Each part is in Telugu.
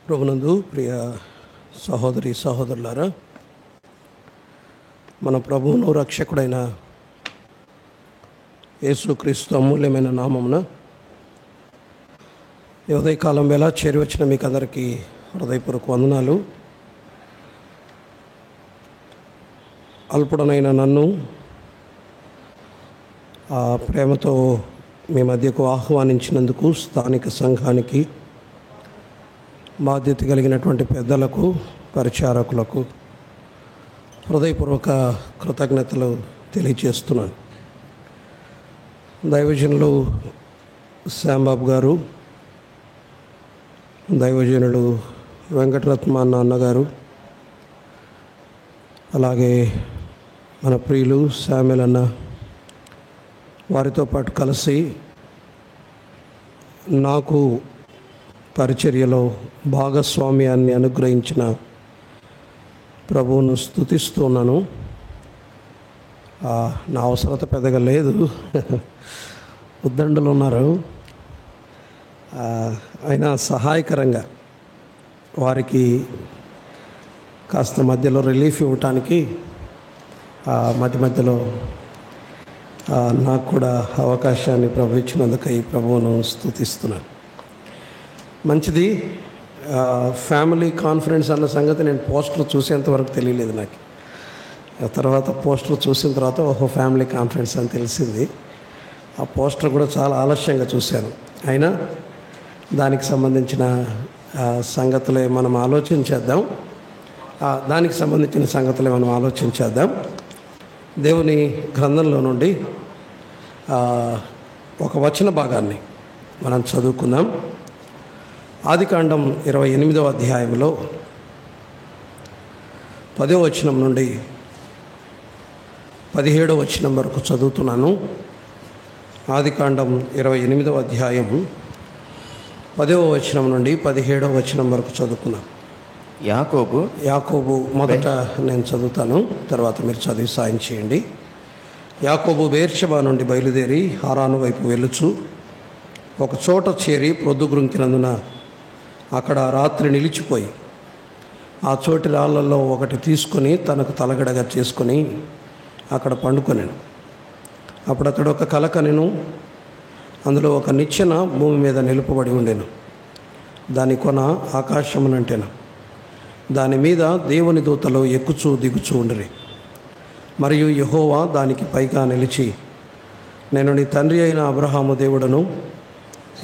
ప్రభునందు ప్రియ సహోదరి సహోదరులారా, మన ప్రభువును రక్షకుడైన యేసుక్రీస్తు అమూల్యమైన నామమున ఉదయకాలం వేళ చేరి వచ్చిన మీకు అందరికీ హృదయపూర్వక వందనాలు. అల్పుడనైన నన్ను ఆ ప్రేమతో మీ మధ్యకు ఆహ్వానించినందుకు స్థానిక సంఘానికి, బాధ్యత కలిగినటువంటి పెద్దలకు, పరిచారకులకు హృదయపూర్వక కృతజ్ఞతలు తెలియజేస్తున్నాను. దైవజనులు శ్యాంబాబు గారు, దైవజనులు వెంకటరత్న అన్నగారు, అలాగే మన ప్రియులు శామ్యుల్ అన్న, వారితో పాటు కలిసి నాకు పరిచర్యలో భాగస్వామ్యాన్ని అనుగ్రహించిన ప్రభువును స్తుతిస్తున్నాను. నా అవసరత పెద్దగా లేదు, ఉద్దండులు ఉన్నారు, అయినా సహాయకరంగా వారికి కాస్త మధ్యలో రిలీఫ్ ఇవ్వటానికి మధ్యలో నాకు కూడా అవకాశాన్ని ప్రభు ఇచ్చినందుకు ఈ ప్రభువును స్తుతిస్తున్నాను. మంచిది. ఫ్యామిలీ కాన్ఫరెన్స్ అన్న సంగతి నేను పోస్టర్ చూసేంతవరకు తెలియలేదు నాకు. తర్వాత పోస్టర్ చూసిన తర్వాత ఓహో ఫ్యామిలీ కాన్ఫరెన్స్ అని తెలిసింది. ఆ పోస్టర్ కూడా చాలా ఆలస్యంగా చూశాను. అయినా దానికి సంబంధించిన సంగతులే మనం ఆలోచించేద్దాం. దానికి సంబంధించిన సంగతులే మనం ఆలోచించేద్దాం. దేవుని గ్రంథంలో నుండి ఒక వచన భాగాన్ని మనం చదువుకుందాం. ఆదికాండం 28వ అధ్యాయంలో 10వ వచనం నుండి 17వ వచనం వరకు చదువుతున్నాను. ఆదికాండం 28వ అధ్యాయం 10వ వచనం నుండి 17వ వచనం వరకు చదువుకున్నాం. యాకోబు మొదట నేను చదువుతాను, తర్వాత మీరు చదివి సాయం చేయండి. యాకోబు బెయేర్షెబా నుండి బయలుదేరి హారాను వైపు వెళ్ళుచు ఒక చోట చేరి ప్రొద్దుగుంకినందున అక్కడ రాత్రి నిలిచిపోయి ఆ చోటి రాళ్ళల్లో ఒకటి తీసుకొని తనకు తలగడగా చేసుకొని అక్కడ పండుకొనెను. అప్పుడు అతడు ఒక కల కనెను. అందులో ఒక నిచ్చెన భూమి మీద నిలుపబడి ఉండెను. దాని కొన ఆకాశమునంటెను. దాని మీద దేవుని దూతలు ఎక్కుచూ దిగుచూ ఉండిరి. మరియు యెహోవా దానికి పైగా నిలిచి, నేను నీ తండ్రి అయిన అబ్రహాము దేవుడను,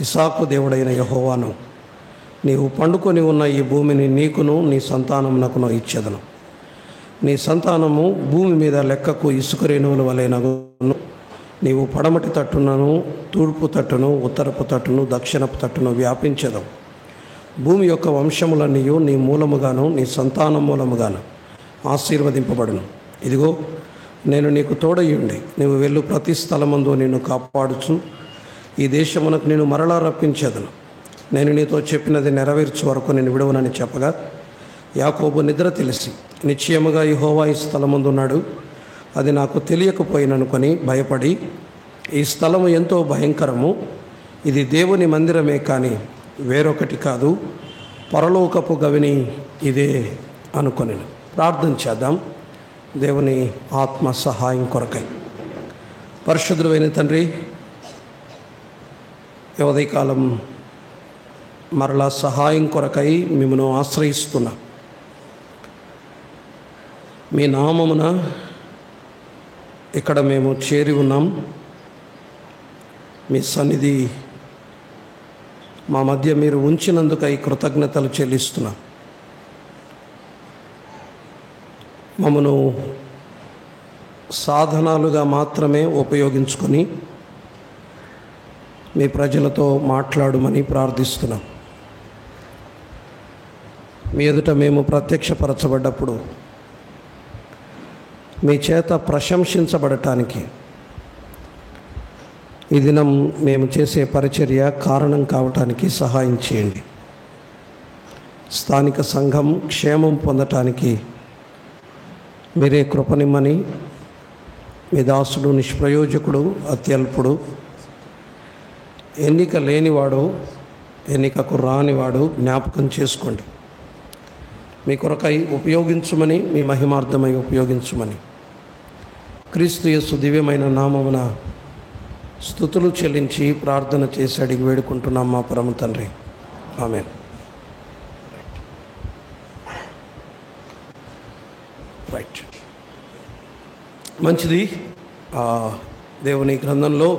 ఇసాకు దేవుడైన యెహోవాను, నీవు పండుకొని ఉన్న ఈ భూమిని నీకును నీ సంతానమునకును ఇచ్చేదను. నీ సంతానము భూమి మీద లెక్కకు ఇసుక రేణువుల వలెనగును. నీవు పడమటి తట్టునను, తూర్పు తట్టును, ఉత్తరపు తట్టును, దక్షిణపు తట్టును వ్యాపించెదవు. భూమి యొక్క వంశములన్నీయు నీ మూలముగాను నీ సంతానం మూలముగాను ఆశీర్వదింపబడును. ఇదిగో, నేను నీకు తోడయ్యుండి నీవు వెళ్ళు ప్రతి స్థలమందు నిన్ను కాపాడుచు ఈ దేశమునకు నేను మరలా రప్పించేదను. నేను నీతో చెప్పినది నెరవేర్చు వరకు నేను విడవనని చెప్పగా యాకోబు నిద్ర తెలిసి, నిశ్చయముగా యెహోవా ఈ స్థలమందు ఉన్నాడు, అది నాకు తెలియకపోయిననుకొని భయపడి, ఈ స్థలము ఎంతో భయంకరము, ఇది దేవుని మందిరమే కానీ వేరొకటి కాదు, పరలోకపు గవిని ఇదే అనుకొనెను. ప్రార్థన చేద్దాం దేవుని ఆత్మ సహాయం కొరకై. పరిశుద్ధుడైన తండ్రి, ఉదయకాలం మరలా సహాయం కొరకై మిమ్మను ఆశ్రయిస్తున్నా. మీ నామమున ఇక్కడ మేము చేరి ఉన్నాం. మీ సన్నిధి మా మధ్య మీరు ఉంచినందుకై కృతజ్ఞతలు చెల్లిస్తున్నాం. మమ్మను సాధనాలుగా మాత్రమే ఉపయోగించుకొని మీ ప్రజలతో మాట్లాడమని ప్రార్థిస్తున్నాం. మీ ఎదుట మేము ప్రత్యక్షపరచబడ్డప్పుడు మీ చేత ప్రశంసించబడటానికి ఈ దినం మేము చేసే పరిచర్య కారణం కావటానికి సహాయం చేయండి. స్థానిక సంఘం క్షేమం పొందటానికి మీరే కృపనిమ్మని మీ దాసుడు నిష్ప్రయోజకుడు, అత్యల్పుడు, ఎన్నిక లేనివాడు, ఎన్నికకు రానివాడు జ్ఞాపకం చేసుకోండి. మీ కొరకై ఉపయోగించుమని, మీ మహిమార్థమై ఉపయోగించుమని క్రీస్తు యేసు దివ్యమైన నామమున స్తుతులు చెల్లించి ప్రార్థన చేసి అడిగి వేడుకుంటున్నాం మా పరమ తండ్రి. ఆమేన్. రైట్, మంచిది. దేవుని గ్రంథంలో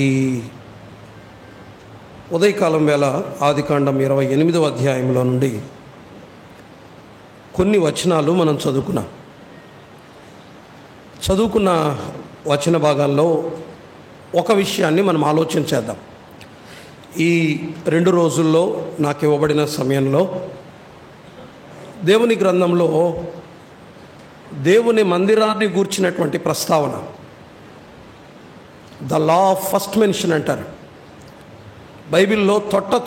ఈ ఉదయకాలం వేళ ఆదికాండం 28వ అధ్యాయంలో నుండి కొన్ని వచనాలు మనం చదువుకున్న వచన భాగాల్లో ఒక విషయాన్ని మనం ఆలోచించేద్దాం. ఈ 2 రోజుల్లో నాకు ఇవ్వబడిన సమయంలో దేవుని గ్రంథంలో దేవుని మందిరాన్ని గూర్చినటువంటి ప్రస్తావన, the law of first mention అంటారు. బైబిల్లో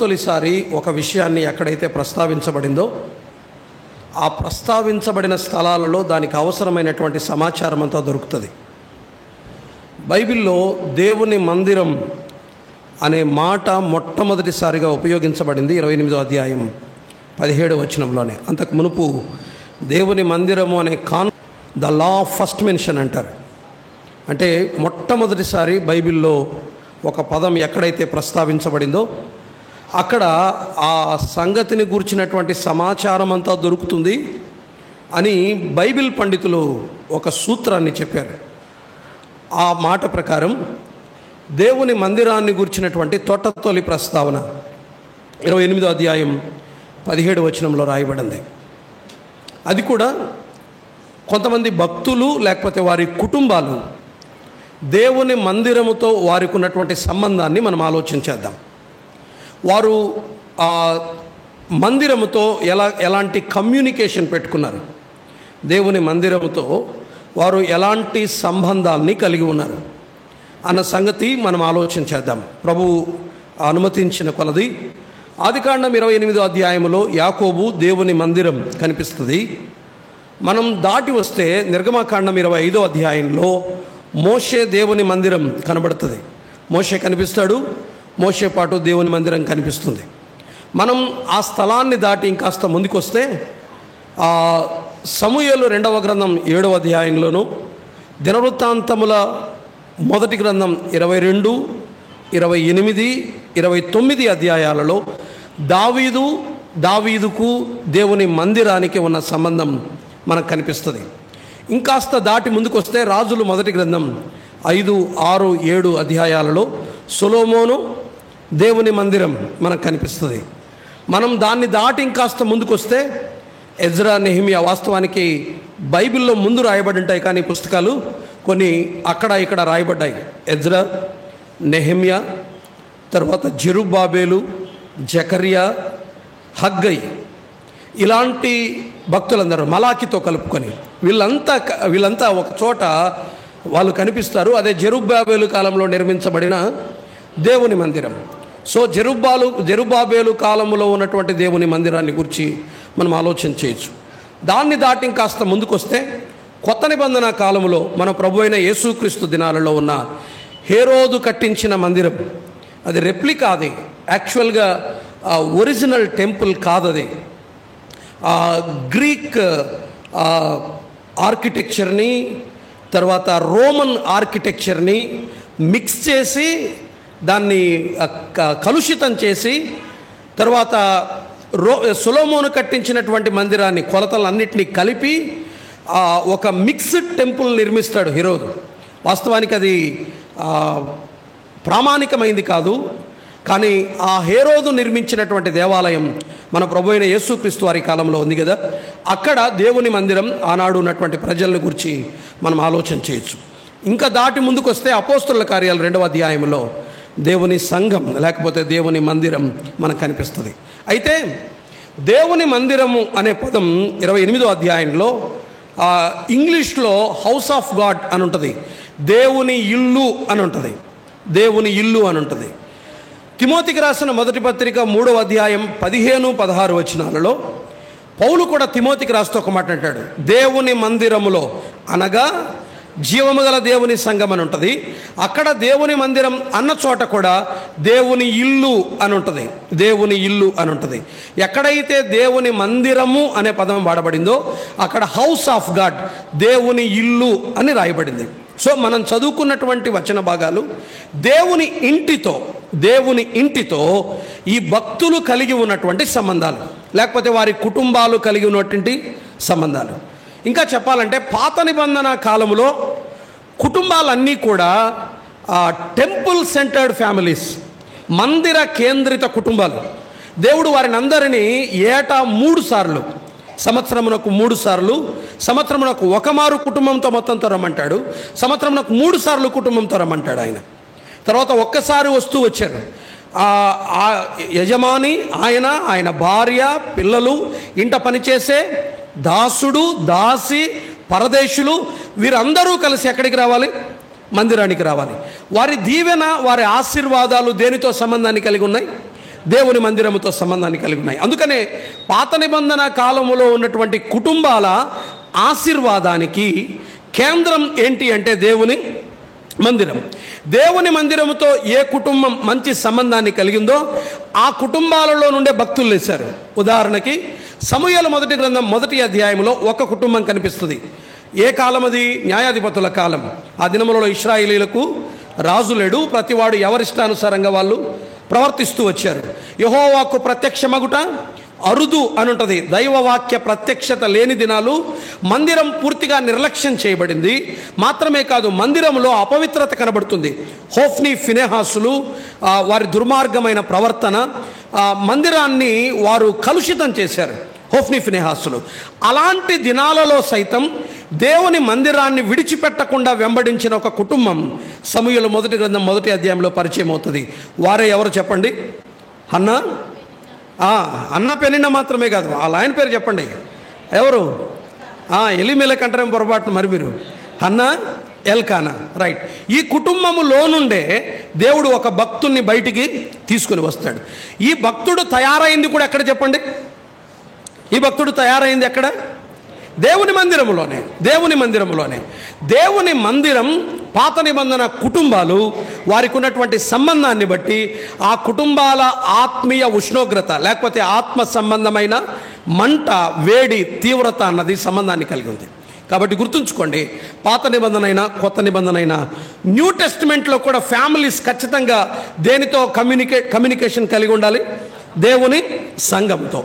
తొలిసారి ఒక విషయాన్ని ఎక్కడైతే ప్రస్తావించబడిందో ఆ ప్రస్తావించబడిన స్థలాలలో దానికి అవసరమైనటువంటి సమాచారం అంతా దొరుకుతుంది. బైబిల్లో దేవుని మందిరం అనే మాట మొట్టమొదటిసారిగా ఉపయోగించబడింది 28వ అధ్యాయం 17వ వచనంలోనే. అంతకు మునుపు దేవుని మందిరము అనే the law of first mention అంటారు. అంటే మొట్టమొదటిసారి బైబిల్లో ఒక పదం ఎక్కడైతే ప్రస్తావించబడిందో అక్కడ ఆ సంగతిని గూర్చినటువంటి సమాచారం అంతా దొరుకుతుంది అని బైబిల్ పండితులు ఒక సూత్రాన్ని చెప్పారు. ఆ మాట ప్రకారం దేవుని మందిరాన్ని గూర్చినటువంటి తొలి ప్రస్తావన 28వ అధ్యాయం 17వ వచనంలో రాయబడింది. అది కూడా కొంతమంది భక్తులు లేకపోతే వారి కుటుంబాలు దేవుని మందిరముతో వారికి ఉన్నటువంటి సంబంధాన్ని మనం ఆలోచించేద్దాం. వారు ఆ మందిరముతో ఎలాంటి కమ్యూనికేషన్ పెట్టుకున్నారు, దేవుని మందిరముతో వారు ఎలాంటి సంబంధాన్ని కలిగి ఉన్నారు అన్న సంగతి మనం ఆలోచించేద్దాం. ప్రభువు అనుమతించిన కొలది ఆదికాండం 28వ అధ్యాయంలో యాకోబు దేవుని మందిరం కనిపిస్తుంది. మనం దాటి వస్తే నిర్గమకాండం 25వ అధ్యాయంలో మోషే దేవుని మందిరం కనబడుతుంది. మోషే కనిపిస్తాడు, మోషే పాటు దేవుని మందిరం కనిపిస్తుంది. మనం ఆ స్థలాన్ని దాటి ఇంకాస్త ముందుకు వస్తే సమూయేలు 2వ గ్రంథం 7వ అధ్యాయంలోను, దినవృత్తాంతముల 1 గ్రంథం 22, 28, 29 అధ్యాయాలలో దావీదుకు దేవుని మందిరానికి ఉన్న సంబంధం మనకు కనిపిస్తుంది. ఇంకాస్త దాటి ముందుకు వస్తే రాజులు 1 గ్రంథం 5, 6, 7 అధ్యాయాలలో సొలొమోను దేవుని మందిరం మనకు కనిపిస్తుంది. మనం దాన్ని దాటి ఇంకాస్త ముందుకు వస్తే ఎజ్రా, నెహెమ్యా, వాస్తవానికి బైబిల్లో ముందు రాయబడి ఉంటాయి కానీ పుస్తకాలు కొన్ని అక్కడ ఇక్కడ రాయబడ్డాయి. ఎజ్రా, నెహెమ్యా, తర్వాత జెరుబ్బాబేలు, జకర్యా, హగ్గై, ఇలాంటి భక్తులందరూ మలాకితో కలుపుకొని వీళ్ళంతా ఒక చోట వాళ్ళు కనిపిస్తారు. అదే జెరుబ్బాబేలు కాలంలో నిర్మించబడిన దేవుని మందిరం. సో జెరుబ్బాబేలు కాలంలో ఉన్నటువంటి దేవుని మందిరాన్ని గురించి మనం ఆలోచన చేయొచ్చు. దాన్ని దాటి కాస్త ముందుకు వస్తే కొత్త నిబంధన కాలంలో మన ప్రభు అయిన యేసుక్రీస్తు దినాలలో ఉన్న హేరోదు కట్టించిన మందిరం, అది రెప్లికా, అది యాక్చువల్గా ఒరిజినల్ టెంపుల్ కాదది. గ్రీక్ ఆర్కిటెక్చర్ని తర్వాత రోమన్ ఆర్కిటెక్చర్ని మిక్స్ చేసి దాన్ని కలుషితం చేసి తర్వాత సొలొమోను కట్టించినటువంటి మందిరాన్ని కొలతలన్నింటినీ కలిపి ఒక మిక్స్డ్ టెంపుల్ నిర్మిస్తాడు హేరోదు. వాస్తవానికి అది ప్రామాణికమైంది కాదు, కానీ ఆ హేరోదు నిర్మించినటువంటి దేవాలయం మన ప్రభు అయిన యేసుక్రీస్తు వారి కాలంలో ఉంది కదా, అక్కడ దేవుని మందిరం ఆనాడు ఉన్నటువంటి ప్రజల గురించి మనం ఆలోచన చేయొచ్చు. ఇంకా దాటి ముందుకు వస్తే అపోస్తలుల కార్యాలు 2వ అధ్యాయంలో దేవుని సంఘం లేకపోతే దేవుని మందిరం మనకు కనిపిస్తుంది. అయితే దేవుని మందిరము అనే పదం 28వ అధ్యాయంలో ఇంగ్లీష్లో హౌస్ ఆఫ్ గాడ్ అని ఉంటుంది, దేవుని ఇల్లు అని ఉంటుంది, దేవుని ఇల్లు అని ఉంటుంది. తిమోతికి రాసిన 1వ పత్రిక 3వ అధ్యాయం 15, 16 వచనాలలో పౌలు కూడా తిమోతికి రాస్తూ ఒక మాట అంటాడు, దేవుని మందిరములో అనగా జీవము గల దేవుని సంఘం అని ఉంటుంది. అక్కడ దేవుని మందిరం అన్న చోట కూడా దేవుని ఇల్లు అని ఉంటుంది. దేవుని ఇల్లు అని ఉంటుంది. ఎక్కడైతే దేవుని మందిరము అనే పదం వాడబడిందో అక్కడ హౌస్ ఆఫ్ గాడ్, దేవుని ఇల్లు అని రాయబడింది. సో మనం చదువుకున్నటువంటి వచన భాగాలు దేవుని ఇంటితో ఈ భక్తులు కలిగి ఉన్నటువంటి సంబంధాలు, లేకపోతే వారి కుటుంబాలు కలిగి ఉన్నటువంటి సంబంధాలు. ఇంకా చెప్పాలంటే పాత నిబంధన కాలంలో కుటుంబాలన్నీ కూడా టెంపుల్ సెంటర్డ్ ఫ్యామిలీస్, మందిర కేంద్రిత కుటుంబాలు. దేవుడు వారిని అందరినీ ఏటా 3 సార్లు, సంవత్సరమునకు 3 సార్లు, సంవత్సరమునకు ఒకమారు కుటుంబంతో మొత్తంతో రమ్మంటాడు, సంవత్సరమునకు 3 సార్లు కుటుంబంతో రమ్మంటాడు ఆయన. తర్వాత ఒక్కసారి వస్తూ వచ్చారు. యజమాని ఆయన భార్య, పిల్లలు, ఇంట పనిచేసే దాసుడు, దాసి, పరదేశులు వీరందరూ కలిసి ఎక్కడికి రావాలి? మందిరానికి రావాలి. వారి దీవెన, వారి ఆశీర్వాదాలు దేనితో సంబంధాన్ని కలిగి ఉన్నాయి? దేవుని మందిరముతో సంబంధాన్ని కలిగి ఉన్నాయి. అందుకనే పాత నిబంధన కాలములో ఉన్నటువంటి కుటుంబాల ఆశీర్వాదానికి కేంద్రం ఏంటి అంటే దేవుని మందిరం. దేవుని మందిరముతో ఏ కుటుంబం మంచి సంబంధాన్ని కలిగిందో ఆ కుటుంబాలలో నుండే భక్తులు లేశారు. ఉదాహరణకి సమూయేలు మొదటి గ్రంథం 1వ అధ్యాయంలో ఒక కుటుంబం కనిపిస్తుంది. ఏ కాలం అది? న్యాయాధిపతుల కాలం. ఆ దినములలో ఇశ్రాయేలీలకు రాజు లేడు, ప్రతివాడు ఎవరిష్టానుసారంగా వాళ్ళు ప్రవర్తిస్తూ వచ్చారు. యెహోవాకు ప్రత్యక్షమగుట అరుదు అని ఉంటుంది. దైవవాక్య ప్రత్యక్షత లేని దినాలు. మందిరం పూర్తిగా నిర్లక్ష్యం చేయబడింది. మాత్రమే కాదు, మందిరంలో అపవిత్రత కనబడుతుంది. హోఫ్నీ, ఫినెహాసులు వారి దుర్మార్గమైన ప్రవర్తన, మందిరాన్ని వారు కలుషితం చేశారు. హోఫ్నీ, ఫినెహాసులు అలాంటి దినాలలో సైతం దేవుని మందిరాన్ని విడిచిపెట్టకుండా వెంబడించిన ఒక కుటుంబం సమూయేలు మొదటి గ్రంథం 1వ అధ్యాయంలో పరిచయం అవుతుంది. వారే ఎవరు చెప్పండి? అన్న పెనిన్న మాత్రమే కాదు, వాళ్ళ ఆయన పేరు చెప్పండి. ఎవరు? ఎలిమెలెకు అంటారేం పొరపాటున మరి మీరు. Hannah, Elkanah, right. ఈ కుటుంబములో నుండే దేవుడు ఒక భక్తుణ్ణి బయటికి తీసుకుని వస్తాడు. ఈ భక్తుడు తయారైంది కూడా ఎక్కడ చెప్పండి? ఈ భక్తుడు తయారైంది ఎక్కడ? దేవుని మందిరములోనే. దేవుని మందిరం పాత నిబంధన కుటుంబాలు వారికి ఉన్నటువంటి సంబంధాన్ని బట్టి ఆ కుటుంబాల ఆత్మీయ ఉష్ణోగ్రత, లేకపోతే ఆత్మ సంబంధమైన మంట, వేడి, తీవ్రత అన్నది సంబంధాన్ని కలిగి ఉంది. కాబట్టి గుర్తుంచుకోండి, పాత నిబంధన అయినా కొత్త నిబంధన అయినా న్యూ టెస్టిమెంట్లో కూడా ఫ్యామిలీస్ ఖచ్చితంగా దేనితో కమ్యూనికేషన్ కలిగి ఉండాలి? దేవుని సంఘంతో.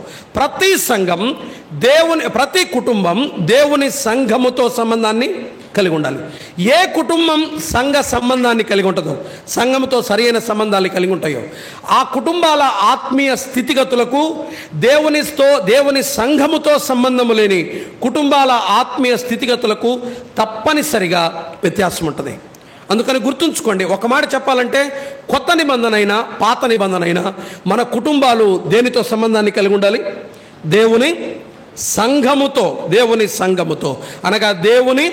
ప్రతి కుటుంబం దేవుని సంఘముతో సంబంధాన్ని కలిగి ఉండాలి. ఏ కుటుంబం సంఘ సంబంధాన్ని కలిగి ఉంటుందో, సంఘముతో సరైన సంబంధాలు కలిగి ఉంటాయో, ఆ కుటుంబాల ఆత్మీయ స్థితిగతులకు దేవుని సంఘముతో సంబంధము లేని కుటుంబాల ఆత్మీయ స్థితిగతులకు తప్పనిసరిగా వ్యత్యాసం ఉంటుంది. అందుకని గుర్తుంచుకోండి, ఒక మాట చెప్పాలంటే కొత్త నిబంధన అయినా పాత నిబంధన అయినా మన కుటుంబాలు దేనితో సంబంధాన్ని కలిగి ఉండాలి? దేవుని సంఘముతో అనగా దేవుని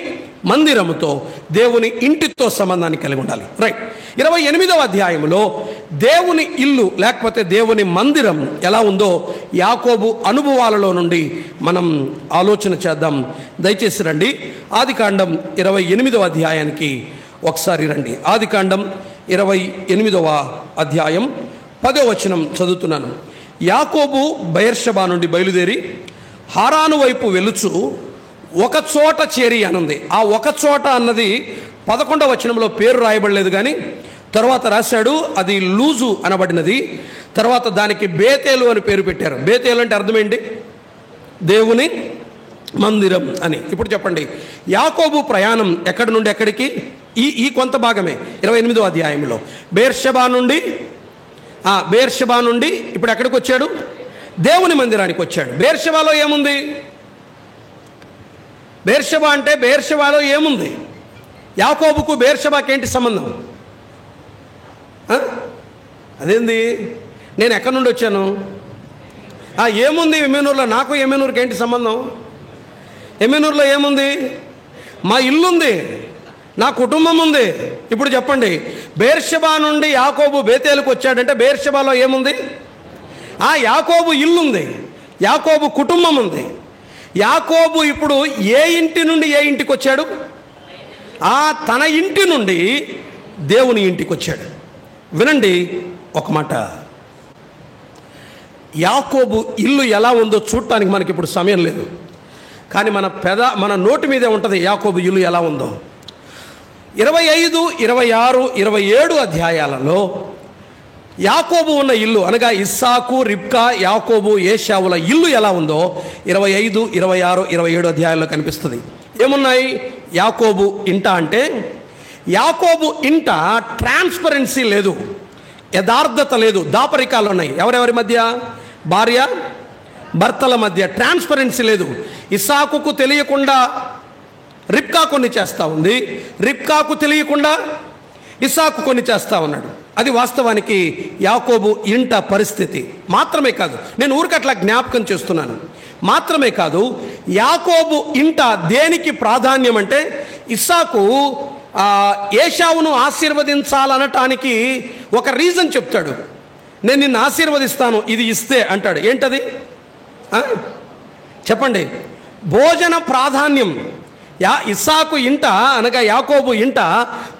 మందిరముతో, దేవుని ఇంటితో సంబంధాన్ని కలిగి ఉండాలి. రైట్. 28వ అధ్యాయంలో దేవుని ఇల్లు లేకపోతే దేవుని మందిరం ఎలా ఉందో యాకోబు అనుభవాలలో నుండి మనం ఆలోచన చేద్దాం. దయచేసి రండి, ఆదికాండం 28వ అధ్యాయానికి ఒకసారి రండి. ఆదికాండం 28వ అధ్యాయం 10వ వచనం చదువుతున్నాను. యాకోబు బెయేర్షెబా నుండి బయలుదేరి హారాను వైపు వెలుచు ఒక చోట చేరి అనుంది. ఆ ఒక చోట అన్నది 11వ వచనంలో పేరు రాయబడలేదు, కానీ తర్వాత రాశాడు అది లూజు అనబడినది. తర్వాత దానికి బేతేలు అని పేరు పెట్టారు. బేతేలు అంటే అర్థం ఏంటి? దేవుని మందిరం అని. ఇప్పుడు చెప్పండి, యాకోబు ప్రయాణం ఎక్కడి నుండి ఎక్కడికి? ఈ కొంత భాగమే 28వ అధ్యాయంలో బెయేర్షెబా నుండి ఇప్పుడు ఎక్కడికి వచ్చాడు? దేవుని మందిరానికి వచ్చాడు. బెయేర్షెబాలో ఏముంది? బెయేర్షెబాలో ఏముంది? యాకోబుకు బెయేర్షెబాకి ఏంటి సంబంధం? అదేంది? నేను ఎక్కడి నుండి వచ్చాను? ఏముంది ఎమ్మెనూరులో? నాకు ఎమ్మెనూరుకి ఏంటి సంబంధం? ఎమ్మెనూరులో ఏముంది? మా ఇల్లుంది, నా కుటుంబం ఉంది. ఇప్పుడు చెప్పండి, బెయేర్షెబా నుండి యాకోబు బేతేలుకు వచ్చాడంటే బెయేర్షెబాలో ఏముంది? యాకోబు ఇల్లుంది, యాకోబు కుటుంబం ఉంది. యాకోబు ఇప్పుడు ఏ ఇంటి నుండి ఏ ఇంటికి వచ్చాడు? తన ఇంటి నుండి దేవుని ఇంటికి వచ్చాడు. వినండి ఒక మాట, యాకోబు ఇల్లు ఎలా ఉందో చూడటానికి మనకి ఇప్పుడు సమయం లేదు, కానీ మన నోటి మీదే ఉంటుంది యాకోబు ఇల్లు ఎలా ఉందో. 25, 26, 27 అధ్యాయాలలో యాకోబు ఉన్న ఇల్లు అనగా ఇస్సాకు, రిబ్కా, యాకోబు, ఏశావుల ఇల్లు ఎలా ఉందో 25, 26, 27 అధ్యాయాల్లో కనిపిస్తుంది. ఏమున్నాయి యాకోబు ఇంట అంటే? యాకోబు ఇంట ట్రాన్స్పరెన్సీ లేదు, యథార్థత లేదు, దాపరికాలు ఉన్నాయి. ఎవరెవరి మధ్య? భార్య భర్తల మధ్య ట్రాన్స్పరెన్సీ లేదు. ఇస్సాకుకు తెలియకుండా రిబ్కా కొన్ని చేస్తూ ఉంది, రిబ్కాకు తెలియకుండా ఇస్సాకు కొన్ని చేస్తూ ఉన్నాడు. అది వాస్తవానికి యాకోబు ఇంట పరిస్థితి. మాత్రమే కాదు, నేను ఊరికట్లా జ్ఞాపకం చేస్తున్నాను, మాత్రమే కాదు యాకోబు ఇంట దేనికి ప్రాధాన్యం అంటే ఇస్సాకు ఏశావును ఆశీర్వదించాలనటానికి ఒక రీజన్ చెప్తాడు. నేను నిన్ను ఆశీర్వదిస్తాను ఇది ఇస్తే అంటాడు. ఏంటది చెప్పండి? భోజన ప్రాధాన్యం. ఇస్సాకు ఇంట అనగా యాకోబు ఇంట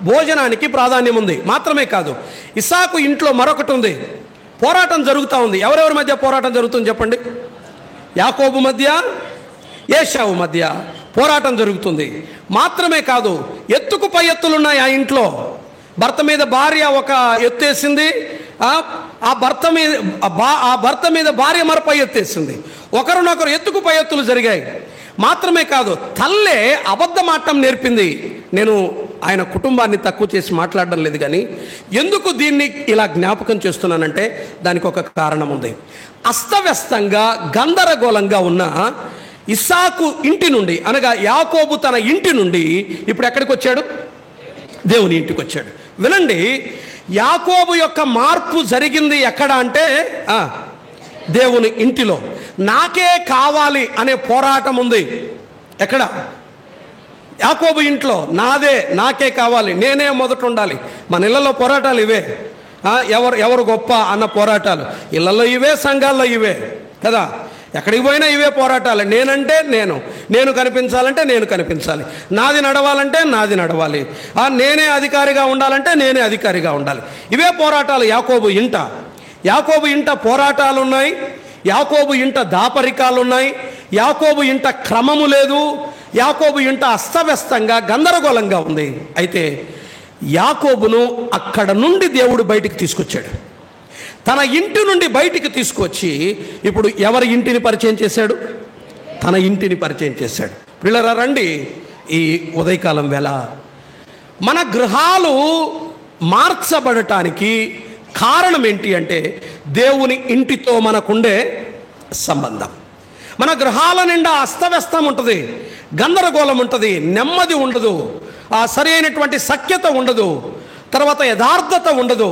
భోజనానికి ప్రాధాన్యం ఉంది. మాత్రమే కాదు, ఇస్సాకు ఇంట్లో మరొకటి ఉంది, పోరాటం జరుగుతూ ఉంది. ఎవరెవరి మధ్య పోరాటం జరుగుతుంది చెప్పండి? యాకోబు మధ్య, ఏశావు మధ్య పోరాటం జరుగుతుంది. మాత్రమే కాదు, ఎత్తుకు పై ఎత్తులున్నాయి ఆ ఇంట్లో. భర్త మీద భార్య ఒక ఎత్తేసింది, ఆ భర్త మీద భార్య మరపై ఎత్తేసింది. ఒకరినొకరు ఎత్తుకు పై ఎత్తులు జరిగాయి. మాత్రమే కాదు, తల్లే అబద్ధమాటం నేర్పింది. నేను ఆయన కుటుంబాన్ని తక్కువ చేసి మాట్లాడడం లేదు, కానీ ఎందుకు దీన్ని ఇలా జ్ఞాపకం చేస్తున్నానంటే దానికి ఒక కారణం ఉంది. అస్తవ్యస్తంగా గందరగోళంగా ఉన్న ఇస్సాకు ఇంటి నుండి అనగా యాకోబు తన ఇంటి నుండి ఇప్పుడు ఎక్కడికి వచ్చాడు? దేవుని ఇంటికి వచ్చాడు. వినండి, యాకోబు యొక్క మార్పు జరిగింది ఎక్కడ అంటే దేవుని ఇంటిలో. నాకే కావాలి అనే పోరాటం ఉంది. ఎక్కడ? యాకోబు ఇంట్లో. నాకే కావాలి, నేనే మొదట ఉండాలి. మన ఇళ్లలో పోరాటాలు ఇవే. ఎవరు గొప్ప అన్న పోరాటాలు ఇళ్లలో ఇవే, సంఘాల్లో ఇవే కదా. ఎక్కడికి పోయినా ఇవే పోరాటాలు. నేనంటే నేను కనిపించాలంటే నేను కనిపించాలి, నాది నడవాలంటే నాది నడవాలి, నేనే అధికారిగా ఉండాలంటే నేనే అధికారిగా ఉండాలి. ఇవే పోరాటాలు యాకోబు ఇంట. యాకోబు ఇంట పోరాటాలు ఉన్నాయి, యాకోబు ఇంట దాపరికాలు ఉన్నాయి, యాకోబు ఇంట క్రమము లేదు, యాకోబు ఇంట అస్తవ్యస్తంగా గందరగోళంగా ఉంది. అయితే యాకోబును అక్కడ నుండి దేవుడు బయటికి తీసుకొచ్చాడు. తన ఇంటి నుండి బయటికి తీసుకొచ్చి ఇప్పుడు ఎవరి ఇంటిని పరిచయం చేశాడు? తన ఇంటిని పరిచయం చేశాడు. పిల్లరా రండి, ఈ ఉదయకాలం వేళ మన గృహాలు మార్చబడటానికి కారణం ఏంటి అంటే దేవుని ఇంటితో మనకుండే సంబంధం. మన గృహాల నిండా అస్తవ్యస్తం ఉంటుంది, గందరగోళం ఉంటుంది, నెమ్మది ఉండదు, సరైనటువంటి సఖ్యత ఉండదు, తర్వాత యథార్థత ఉండదు.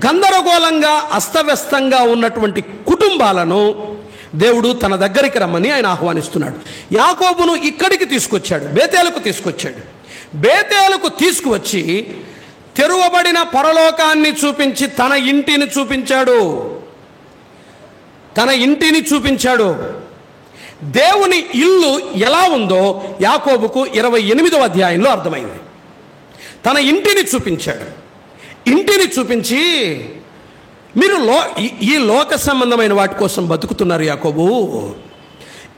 గందరగోళంగా అస్తవ్యస్తంగా ఉన్నటువంటి కుటుంబాలను దేవుడు తన దగ్గరికి రమ్మని ఆయన ఆహ్వానిస్తున్నాడు. యాకోబును ఇక్కడికి తీసుకొచ్చాడు, బేతేలుకు తీసుకొచ్చాడు. బేతేలుకు తీసుకువచ్చి తెరువబడిన పరలోకాన్ని చూపించి తన ఇంటిని చూపించాడు. తన ఇంటిని చూపించాడు. దేవుని ఇల్లు ఎలా ఉందో యాకోబుకు 28వ అధ్యాయంలో అర్థమైంది. తన ఇంటిని చూపించాడు. ఇంటిని చూపించి మీరు ఈ లోక సంబంధమైన వాటి కోసం బతుకుతున్నారు యాకోబు,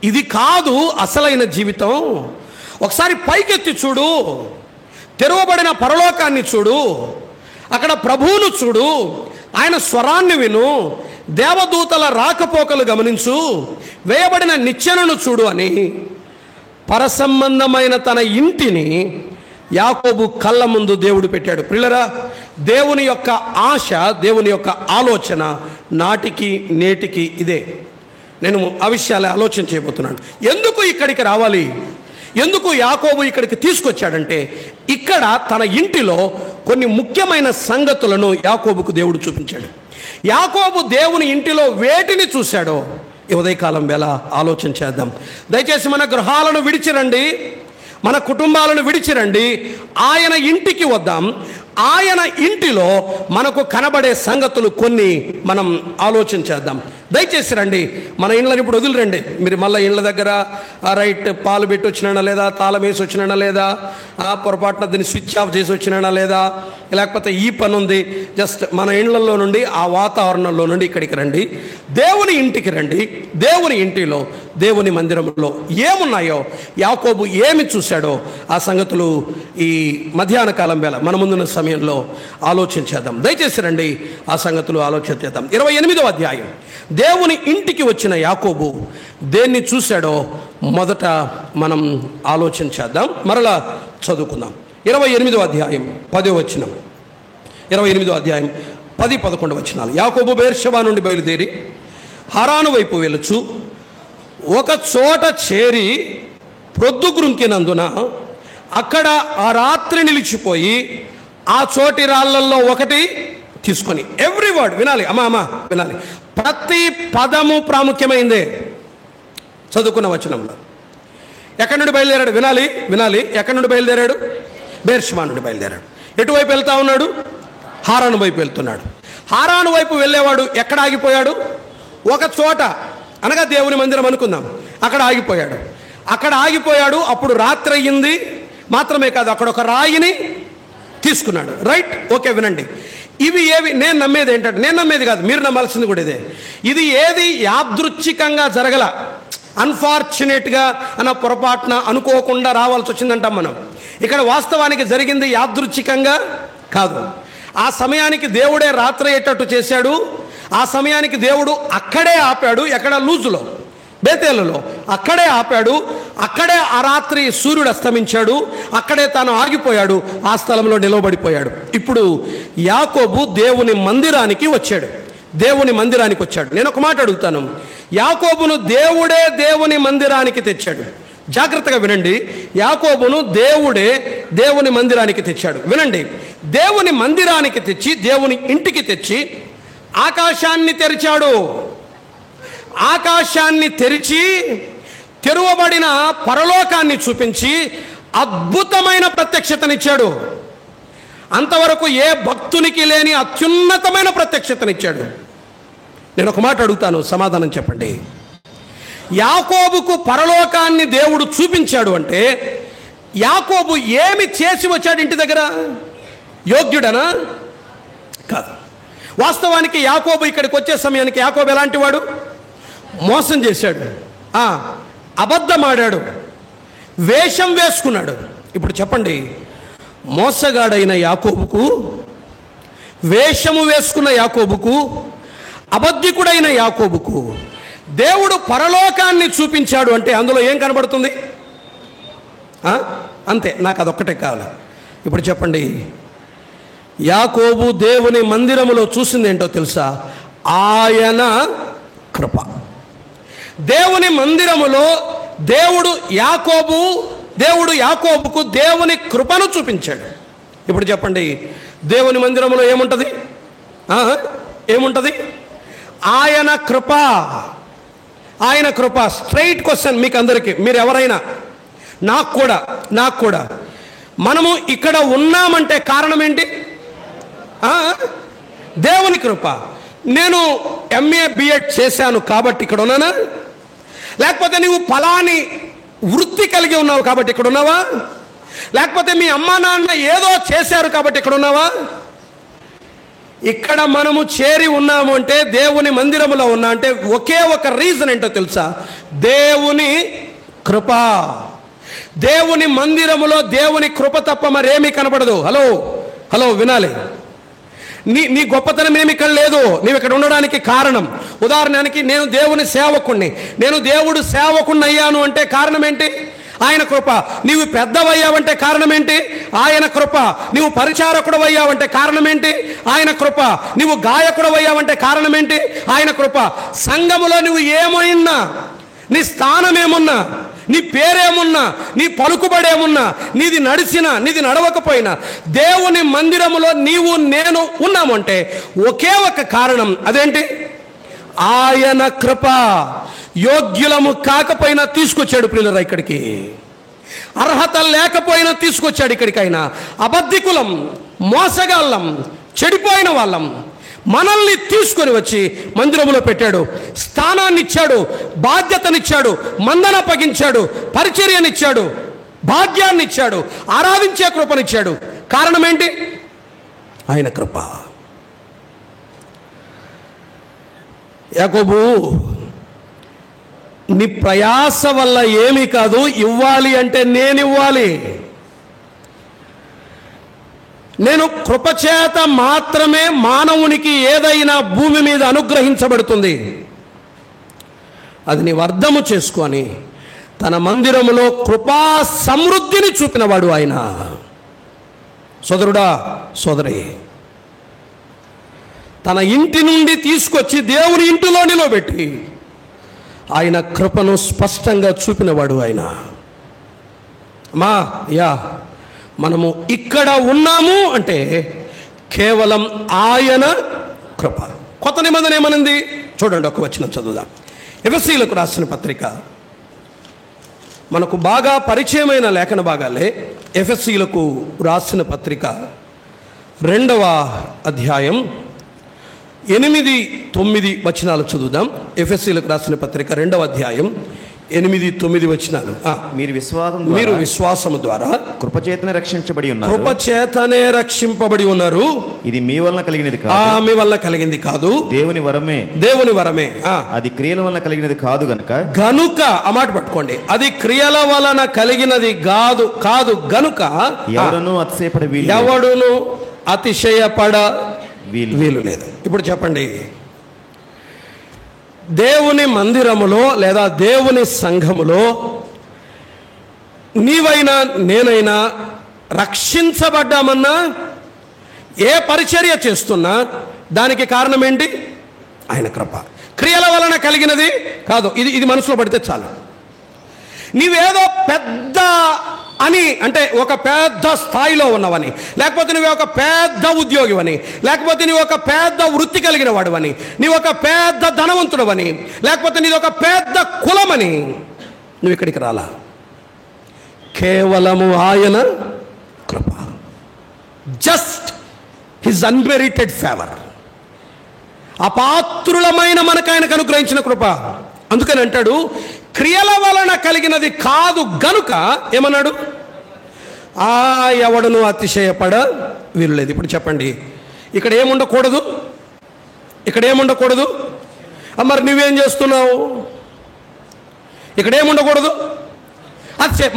ఇది కాదు అసలైన జీవితం. ఒకసారి పైకెత్తి చూడు, తెరవబడిన పరలోకాన్ని చూడు, అక్కడ ప్రభువును చూడు, ఆయన స్వరాన్ని విను, దేవదూతల రాకపోకలు గమనించు, వేయబడిన నిచ్చెనను చూడు అని పరసంబంధమైన తన ఇంటిని యాకోబు కళ్ళ ముందు దేవుడు పెట్టాడు. ప్రియులరా, దేవుని యొక్క ఆశ, దేవుని యొక్క ఆలోచన నాటికి నేటికి ఇదే. నేను ఆ విషయాలే ఆలోచన చేయబోతున్నాను. ఎందుకు ఇక్కడికి రావాలి, ఎందుకు యాకోబు ఇక్కడికి తీసుకొచ్చాడంటే ఇక్కడ తన ఇంటిలో కొన్ని ముఖ్యమైన సంగతులను యాకోబుకు దేవుడు చూపించాడు. యాకోబు దేవుని ఇంటిలో వేటిని చూశాడో ఈ ఉదయకాలం వేళ ఆలోచన చేద్దాం. దయచేసి మన గృహాలను విడిచిరండి, మన కుటుంబాలను విడిచిరండి, ఆయన ఇంటికి వద్దాం. ఆయన ఇంటిలో మనకు కనబడే సంగతులు కొన్ని మనం ఆలోచన చేద్దాం. దయచేసి రండి, మన ఇళ్ళని ఇప్పుడు వదిలిరండి. మీరు మళ్ళీ ఇళ్ళ దగ్గర రైట్ పాలు పెట్టి వచ్చినా లేదా, తాళం వేసి వచ్చినా లేదా, పొరపాటున దీన్ని స్విచ్ ఆఫ్ చేసి వచ్చినా లేదా, లేకపోతే ఈ పని ఉంది, జస్ట్ మన ఇళ్లలో నుండి ఆ వాతావరణంలో నుండి ఇక్కడికి రండి, దేవుని ఇంటికి రండి. దేవుని ఇంటిలో, దేవుని మందిరంలో ఏమున్నాయో, యాకోబు ఏమి చూశాడో ఆ సంగతులు ఈ మధ్యాహ్న కాలం వేళ మన ముందున్న సమయంలో ఆలోచించేద్దాం. దయచేసి రండి, ఆ సంగతులు ఆలోచించేద్దాం. 28వ అధ్యాయం. దేవుని ఇంటికి వచ్చిన యాకోబు దేన్ని చూశాడో మొదట మనం ఆలోచించేద్దాం, మరలా చదువుకుందాం. 28వ అధ్యాయం 10వ వచనం. 28వ అధ్యాయం 10-11 వచనాలు. యాకోబు బెయేర్షెబా నుండి బయలుదేరి హారాను వైపు వెలుచు ఒక చోట చేరి ప్రొద్దుగుంకినందున అక్కడ ఆ రాత్రి నిలిచిపోయి ఆ చోటి రాళ్లల్లో ఒకటి తీసుకొని, ఎవ్రీ వర్డ్ వినాలి అమ్మా వినాలి, ప్రతి పదము ప్రాముఖ్యమైందే చదువుకున్న వచనంలో. ఎక్కడి నుండి బయలుదేరాడు వినాలి. ఎక్కడి నుండి బయలుదేరాడు? బెయేర్షెబా నుండి బయలుదేరాడు. ఎటువైపు వెళ్తా ఉన్నాడు? హారాను వైపు వెళ్తున్నాడు. హారాను వైపు వెళ్ళేవాడు ఎక్కడ ఆగిపోయాడు? ఒక చోట, అనగా దేవుని మందిరం అనుకుందాం, అక్కడ ఆగిపోయాడు. అప్పుడు రాత్రి అయ్యింది. మాత్రమే కాదు, అక్కడ ఒక రాయిని తీసుకున్నాడు. రైట్, ఓకే, వినండి. ఇవి ఏవి? నేను నమ్మేది ఏంటంటే, నేను నమ్మేది కాదు, మీరు నమ్మాల్సింది కూడా ఇదే. ఇది ఏది యాదృచ్ఛికంగా జరగల, అన్ఫార్చునేట్గా అన్న పొరపాటున అనుకోకుండా రావాల్సి వచ్చిందంటాం మనం. ఇక్కడ వాస్తవానికి జరిగింది యాదృచ్ఛికంగా కాదు. ఆ సమయానికి దేవుడే రాత్రి అయ్యేటట్టు చేశాడు. ఆ సమయానికి దేవుడు అక్కడే ఆపాడు. ఎక్కడ? లూజులో, బేతేలులో అక్కడే ఆపాడు. అక్కడే ఆ రాత్రి సూర్యుడు అస్తమించాడు. అక్కడే తాను ఆగిపోయాడు. ఆ స్థలంలో నిలవబడిపోయాడు. ఇప్పుడు యాకోబు దేవుని మందిరానికి వచ్చాడు. నేను ఒక మాట అడుగుతాను, యాకోబును దేవుడే దేవుని మందిరానికి తెచ్చాడు. జాగ్రత్తగా వినండి. యాకోబును దేవుడే దేవుని మందిరానికి తెచ్చాడు. వినండి, దేవుని మందిరానికి తెచ్చి, దేవుని ఇంటికి తెచ్చి ఆకాశాన్ని తెరిచాడు. ఆకాశాన్ని తెరిచి తెరువబడిన పరలోకాన్ని చూపించి అద్భుతమైన ప్రత్యక్షతనిచ్చాడు. అంతవరకు ఏ భక్తునికి లేని అత్యున్నతమైన ప్రత్యక్షతనిచ్చాడు. నేను ఒక మాట అడుగుతాను, సమాధానం చెప్పండి. యాకోబుకు పరలోకాన్ని దేవుడు చూపించాడు అంటే యాకోబు ఏమి చేసి వచ్చాడు ఇంటి దగ్గర? యోగ్యుడనా? కాదు. వాస్తవానికి యాకోబు ఇక్కడికి వచ్చే సమయానికి యాకోబు ఎలాంటి వాడు? మోసం చేశాడు, అబద్ధమాడాడు, వేషం వేసుకున్నాడు. ఇప్పుడు చెప్పండి, మోసగాడైన యాకోబుకు, వేషము వేసుకున్న యాకోబుకు, అబద్ధికుడైన యాకోబుకు దేవుడు పరలోకాన్ని చూపించాడు అంటే అందులో ఏం కనబడుతుంది? అంతే, నాకు అదొక్కటే కావాలి. ఇప్పుడు చెప్పండి, యాకోబు దేవుని మందిరములో చూసింది ఏంటో తెలుసా? ఆయన కృప. దేవుని మందిరములో దేవుడు యాకోబుకు దేవుని కృపను చూపించాడు. ఇప్పుడు చెప్పండి, దేవుని మందిరములో ఏముంటుంది? ఆయన కృప. స్ట్రైట్ క్వశ్చన్ మీకు అందరికీ, మీరు ఎవరైనా, నాకు కూడా మనము ఇక్కడ ఉన్నామంటే కారణం ఏంటి? దేవుని కృప. నేను MA B.Ed చేశాను కాబట్టి ఇక్కడ ఉన్నానా? లేకపోతే నువ్వు ఫలాని వృత్తి కలిగి ఉన్నావు కాబట్టి ఇక్కడ ఉన్నావా? లేకపోతే మీ అమ్మా నాన్న ఏదో చేశారు కాబట్టి ఇక్కడ ఉన్నావా? ఇక్కడ మనము చేరి ఉన్నాము అంటే, దేవుని మందిరములో ఉన్నా అంటే ఒకే ఒక రీజన్ ఏంటో తెలుసా? దేవుని కృప. దేవుని మందిరములో దేవుని కృప తప్ప మరేమీ కనపడదు. హలో వినాలి. నీ గొప్పతనం ఏమి ఇక్కడ లేదు. నీవు ఇక్కడ ఉండడానికి కారణం, ఉదాహరణకి నేను దేవుని సేవకుణ్ణి, నేను దేవుడు సేవకుణ్ణి అయ్యాను అంటే కారణం ఏంటి? ఆయన కృప. నీవు పెద్దవయ్యావంటే కారణం ఏంటి? ఆయన కృప. నీవు పరిచారకుడు అయ్యావంటే కారణం ఏంటి? ఆయన కృప. నీవు గాయకుడు అయ్యావంటే కారణం ఏంటి? ఆయన కృప. సంఘములో నువ్వు ఏమైనా, నీ స్థానం ఏమున్నా, నీ పేరేమున్నా, నీ పలుకుబడేమున్నా, నీది నడిచినా నీది నడవకపోయినా, దేవుని మందిరములో నీవు నేను ఉన్నామంటే ఒకే ఒక కారణం. అదేంటి? ఆయన కృప. యోగ్యులము కాకపోయినా తీసుకొచ్చాడు ప్రియులారా ఇక్కడికి. అర్హత లేకపోయినా తీసుకొచ్చాడు ఇక్కడికి. ఆయన అబద్ధికులం, మోసగాళ్ళం, చెడిపోయిన వాళ్ళం, మనల్ని తీసుకొని వచ్చి మందిరంలో పెట్టాడు. స్థానాన్ని ఇచ్చాడు, బాధ్యతనిచ్చాడు, మందన అప్పగించాడు, పరిచర్యనిచ్చాడు, భాగ్యాన్ని ఇచ్చాడు, ఆరాధించే కృపనిచ్చాడు. కారణం ఏంటి? ఆయన కృప. యాకోబు, నీ ప్రయాస వల్ల ఏమీ కాదు, ఇవ్వాలి అంటే నేను ఇవ్వాలి. నేను కృపచేత మాత్రమే మానవునికి ఏదైనా భూమి మీద అనుగ్రహించబడుతుంది. అది నీవు అర్థము చేసుకొని తన మందిరములో కృపా సమృద్ధిని చూపినవాడు ఆయన. సోదరుడా, సోదరి, తన ఇంటి నుండి తీసుకొచ్చి దేవుని ఇంటిలో నిలబెట్టి ఆయన కృపను స్పష్టంగా చూపినవాడు ఆయన. మనము ఇక్కడ ఉన్నాము అంటే కేవలం ఆయన కృప. కొత్త నిబంధన ఏమనింది చూడండి, ఒక వచనం చదువుదాం. ఎఫెసీయులకు రాసిన పత్రిక, మనకు బాగా పరిచయమైన లేఖన భాగాలే. ఎఫెసీయులకు రాసిన పత్రిక 2వ అధ్యాయం 8-9 వచనాలు చదువుదాం. ఎఫెసీయులకు రాసిన పత్రిక 2వ అధ్యాయం 8-9 వచనాలు. మీరు విశ్వాసము ద్వారా కృపచేతనే రక్షించబడి ఉన్నారు. కృపచేతనే రక్షింపబడి ఉన్నారు. ఇది మీ వలన కలిగినది కాదు, మీ వల్ల కలిగింది కాదు, దేవుని వరమే. దేవుని వరమే. అది క్రియల వలన కలిగినది కాదు గనుక ఆ మాట పట్టుకోండి. అది క్రియల వలన కలిగినది కాదు గనుక ఎవడును అతిశయపడ వీలు లేదు. ఇప్పుడు చెప్పండి, దేవుని మందిరములో లేదా దేవుని సంఘములో నీవైనా నేనైనా రక్షించబడ్డామన్నా, ఏ పరిచర్య చేస్తున్నా దానికి కారణం ఏంటి? ఆయన కృప. క్రియల వలన కలిగినది కాదు. ఇది మనసులో పడితే చాలు. నీవేదో పెద్ద అని అంటే ఒక పెద్ద స్థాయిలో ఉన్నవని, లేకపోతే నువ్వు ఒక పెద్ద ఉద్యోగివని, లేకపోతే నువ్వు ఒక పెద్ద వృత్తి కలిగిన వాడువని, నీవు ఒక పెద్ద ధనవంతుడవని, లేకపోతే నీది ఒక పెద్ద కులమని నువ్వు ఇక్కడికి రాలా. కేవలము ఆయన కృప. Just his unmerited favour. అపాత్రులమైన మనకు ఆయనకు అనుగ్రహించిన కృప. అందుకని అంటాడు, క్రియల వలన కలిగినది కాదు గనుక ఏమన్నాడు? ఎవడును అతిశయపడ వీల్లేదు. ఇప్పుడు చెప్పండి, ఇక్కడ ఏముండకూడదు? ఇక్కడ ఏముండకూడదు? మరి నువ్వేం చేస్తున్నావు? ఇక్కడ ఏముండకూడదు?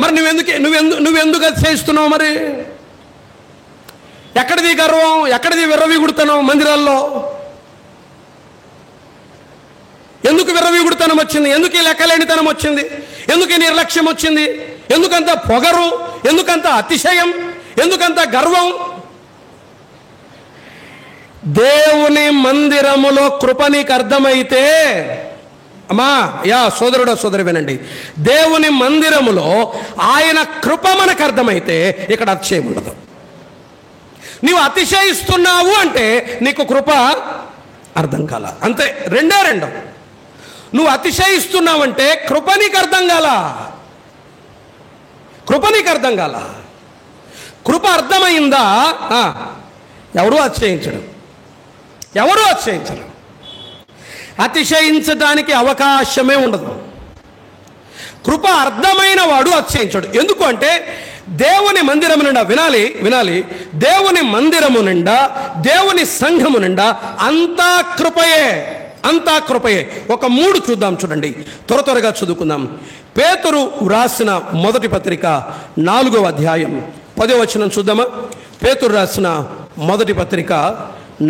మరి నువ్వెందుకు అతిశయిస్తున్నావు? మరి ఎక్కడిది గర్వం? ఎక్కడిది విర్రవీగుడుతున్నావు? మందిరాల్లో ఎందుకు విర్రవీగుడుతనం వచ్చింది? ఎందుకు ఈ లెక్కలేనితనం వచ్చింది? ఎందుకు ఈ నిర్లక్ష్యం వచ్చింది? ఎందుకంత పొగరు? ఎందుకంత అతిశయం? ఎందుకంత గర్వం? దేవుని మందిరములో కృప నీకు అర్థమైతే, సోదరుడో సోదరి వినండి, దేవుని మందిరములో ఆయన కృప మనకు అర్థమైతే ఇక్కడ అతిశయం ఉండదు. నీవు అతిశయిస్తున్నావు అంటే నీకు కృప అర్థం కాల. అంతే, రెండు. నువ్వు అతిశయిస్తున్నావంటే కృప నీకు అర్థం కాల. కృప అర్థమైందా? ఎవరూ అతిశయించడు. అతిశయించడానికి అవకాశమే ఉండదు. కృప అర్థమైన వాడు అతిశయించడు. ఎందుకు అంటే దేవుని మందిరము నిండా, వినాలి, దేవుని మందిరము నిండా, దేవుని సంఘము నిండా అంతా కృపయే. ఒక 3 చూద్దాం, చూడండి, త్వరగా చదువుకుందాం. పేతురు వ్రాసిన మొదటి పత్రిక 4వ అధ్యాయం 10వ వచనం చూద్దామా? పేతురు రాసిన మొదటి పత్రిక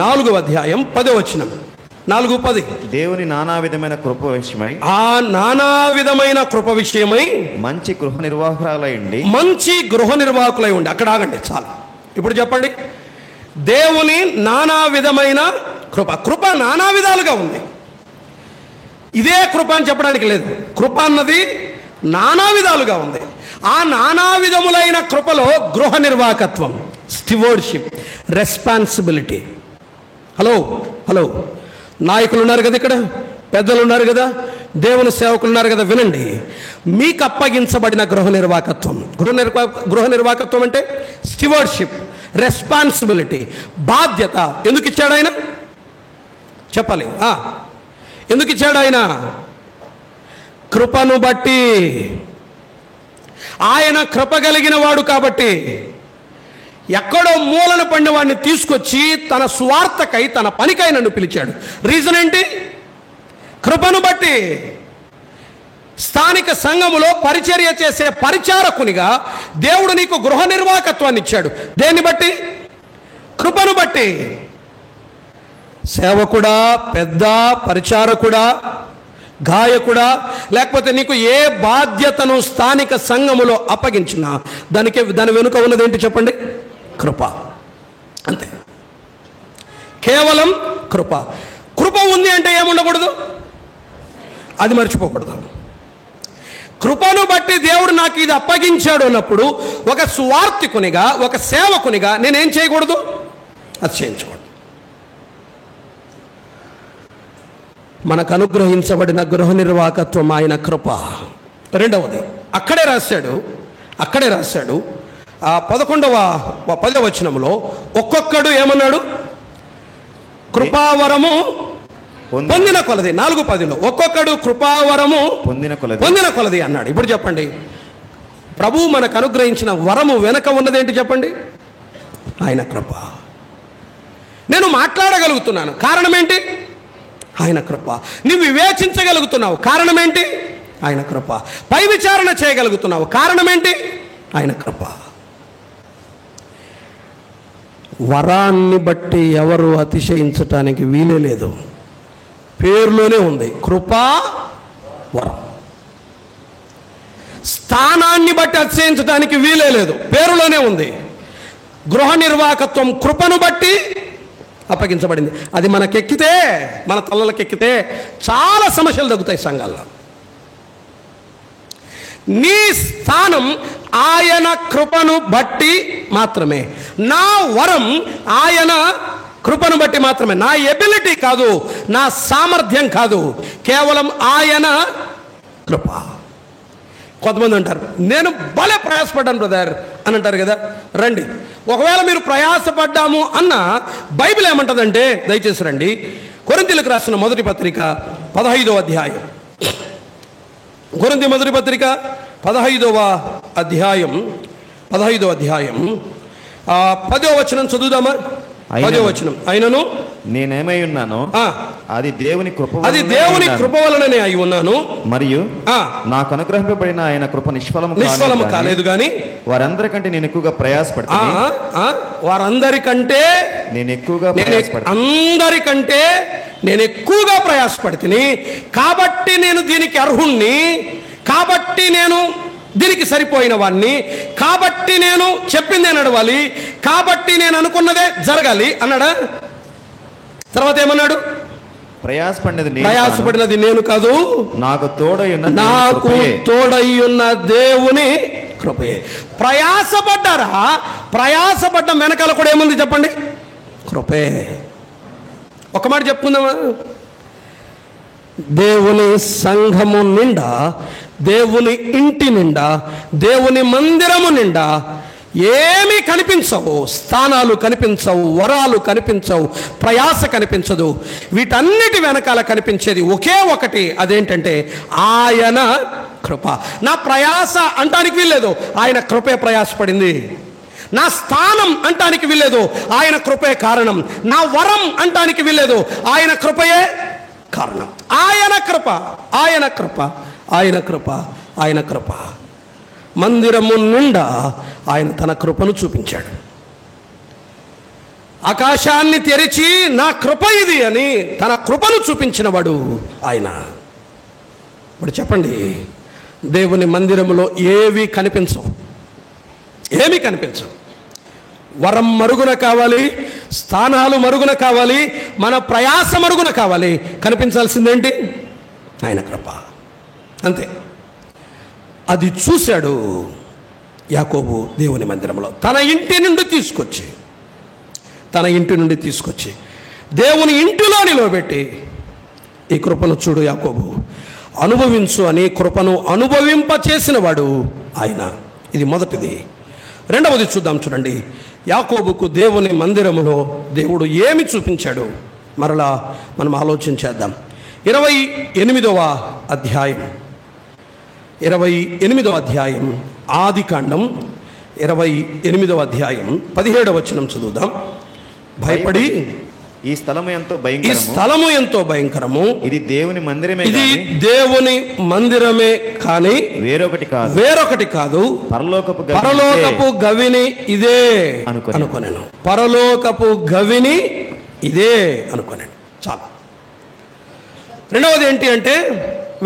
4వ అధ్యాయం 10వ వచనం. 4:10. దేవుని నానా విధమైన కృప విషయమై, నానా విధమైన కృప విషయమై మంచి గృహ నిర్వాహకులై ఉండి. అక్కడ ఆగండి, చాలు. ఇప్పుడు చెప్పండి, దేవుని నానా విధమైన కృప నానా విధాలుగా ఉంది. ఇదే కృప అని చెప్పడానికి లేదు. కృప అన్నది నానా విధాలుగా ఉంది. ఆ నానా విధములైన కృపలో గృహ నిర్వాహకత్వం, స్టివర్డ్షిప్, రెస్పాన్సిబిలిటీ. హలో, నాయకులు ఉన్నారు కదా, ఇక్కడ పెద్దలు ఉన్నారు కదా, దేవుని సేవకులు ఉన్నారు కదా, వినండి. మీకు అప్పగించబడిన గృహ నిర్వాహకత్వం అంటే స్టివర్డ్షిప్, రెస్పాన్సిబిలిటీ, బాధ్యత. ఎందుకు ఇచ్చాడు ఆయన? చెప్పాలి. ఎందుకు ఇచ్చాడు ఆయన? కృపను బట్టి. ఆయన కృప కలిగిన వాడు కాబట్టి ఎక్కడో మూలన పడిన వాడిని తీసుకొచ్చి తన స్వార్థకై, తన పనికై నన్ను పిలిచాడు. రీజన్ ఏంటి? కృపను బట్టి. స్థానిక సంఘములో పరిచర్య చేసే పరిచారకునిగా దేవుడు నీకు గృహ నిర్వాహకత్వాన్ని ఇచ్చాడు. దేన్ని బట్టి? కృపను బట్టి. సేవకుడా, పెద్ద పరిచారకుడా, గాయకుడా, లేకపోతే నీకు ఏ బాధ్యతను స్థానిక సంఘములో అప్పగించినా దాని వెనుక ఉన్నది ఏంటి చెప్పండి? కృప. అంతే, కేవలం కృప. కృప ఉంది అంటే ఏముండకూడదు? అది మర్చిపోకూడదు. కృపను బట్టి దేవుడు నాకు ఇది అప్పగించాడు అన్నప్పుడు ఒక స్వార్థికునిగా, ఒక సేవకునిగా నేనేం చేయకూడదు? అది చేయించకూడదు. మనకు అనుగ్రహించబడిన గృహ నిర్వాహకత్వం ఆయన కృప. రెండవది అక్కడే రాశాడు 10వ వచనంలో ఒక్కొక్కడు ఏమన్నాడు? కృపావరము పొందిన కొలది. 4:10లో ఒక్కొక్కడు కృపావరము పొందిన కొలది అన్నాడు. ఇప్పుడు చెప్పండి, ప్రభు మనకు అనుగ్రహించిన వరము వెనక ఉన్నదేంటి చెప్పండి? ఆయన కృప. నేను మాట్లాడగలుగుతున్నాను, కారణం ఏంటి? ఆయన కృప. నువ్వు వివేచించగలుగుతున్నావు, కారణం ఏంటి? ఆయన కృప. పై విచారణ చేయగలుగుతున్నావు, కారణం ఏంటి? ఆయన కృప. వరాన్ని బట్టి ఎవరు అతిశయించటానికి వీలే లేదు. పేరులోనే ఉంది కృపా వరం. స్థానాన్ని బట్టి అతిశయించడానికి వీలే లేదు, పేరులోనే ఉంది. గృహ నిర్వాహకత్వం కృపను బట్టి అప్పగించబడింది. అది మనకెక్కితే, మన తలలకెక్కితే చాలా సమస్యలు తగ్గుతాయి సంఘాల్లో. నీ స్థానం ఆయన కృపను బట్టి మాత్రమే. నా వరం ఆయన కృపను బట్టి మాత్రమే. నా ఎబిలిటీ కాదు, నా సామర్థ్యం కాదు, కేవలం ఆయన కృప. కొంతమంది అంటారు, నేను భలే ప్రయాసపడ్డాను బ్రదర్ అని అంటారు కదా. రండి, ఒకవేళ మీరు ప్రయాసపడ్డాము అన్న బైబిల్ ఏమంటుందంటే, దయచేసి రండి, కొరింథీయులకు రాసిన మొదటి పత్రిక 15వ అధ్యాయం. కొరింథీ మొదటి పత్రిక 15వ అధ్యాయం 10వ వచనం చదువుదామా? 10వ వచనం. అయినను నేనేమై ఉన్నాను అది దేవుని కృప వలననే అయి ఉన్నాను, మరియు నాకు అనుగ్రహింపబడిన ఆయన కృప నిష్ఫలము కాలేదు గాని వారందరికంటే నేను ఎక్కువగా ప్రయాసపడతాను. అందరికంటే నేను ఎక్కువగా ప్రయాసపడుతుని, కాబట్టి నేను దీనికి అర్హుణ్ణి, కాబట్టి నేను దీనికి సరిపోయిన వాణ్ణి, కాబట్టి నేను చెప్పిందే నడవాలి, కాబట్టి నేను అనుకున్నదే జరగాలి అన్నాడా? తర్వాత ఏమన్నాడు? ప్రయాసపడినది నేను కాదు, నాకు తోడయ్యున్న దేవుని కృపయే. ప్రయాసపడ్డారా? ప్రయాసపడ్డ వెనకాల కూడా ఏముంది చెప్పండి? కృపే. ఒక మాట చెప్పుకుందామా? దేవుని సంఘము నిండా, దేవుని ఇంటి నిండా, దేవుని మందిరము నిండా ఏమీ కనిపించవు, స్థానాలు కనిపించవు, వరాలు కనిపించవు, ప్రయాస కనిపించదు. వీటన్నిటి వెనకాల కనిపించేది ఒకే ఒకటి, అదేంటంటే ఆయన కృప. నా ప్రయాస అంటానికి వీల్లేదు, ఆయన కృపే ప్రయాసపడింది. నా స్థానం అంటానికి వీల్లేదు, ఆయన కృపే కారణం. నా వరం అంటానికి వీల్లేదు, ఆయన కృపయే కారణం. ఆయన కృప, ఆయన కృప, ఆయన కృప, ఆయన కృప. మందిరము నిండా ఆయన తన కృపను చూపించాడు. ఆకాశాన్ని తెరిచి నా కృప ఇది అని తన కృపను చూపించినవాడు ఆయన. ఇప్పుడు చెప్పండి, దేవుని మందిరములో ఏవి కనిపించవు, ఏమీ కనిపించవు. వరం మరుగున కావాలి, స్థానాలు మరుగున కావాలి, మన ప్రయాస మరుగున కావాలి, కనిపించాల్సిందేంటి? ఆయన కృప. అంతే. అది చూశాడు యాకోబు దేవుని మందిరంలో, తన ఇంటి నుండి తీసుకొచ్చి దేవుని ఇంటిలో నిలబెట్టి, ఈ కృపను చూడు యాకోబు, అనుభవించు అని కృపను అనుభవింప చేసిన వాడు ఆయన. ఇది మొదటిది. రెండవది చూద్దాం, చూడండి. యాకోబుకు దేవుని మందిరములో దేవుడు ఏమి చూపించాడు మరలా మనం ఆలోచన చేద్దాం. 28వ అధ్యాయం ఆదికాండం 28వ అధ్యాయం 17వ వచనం చదువుదాం. భయపడి ఈ స్థలము ఎంతో భయంకరము, ఇది దేవుని మందిరమే కానీ వేరొకటి కాదు. పరలోకపు గవిని ఇదే అనుకొనెను. పరలోకపు గవిని ఇదే అనుకొనెను. చాలా. రెండవది ఏంటి అంటే,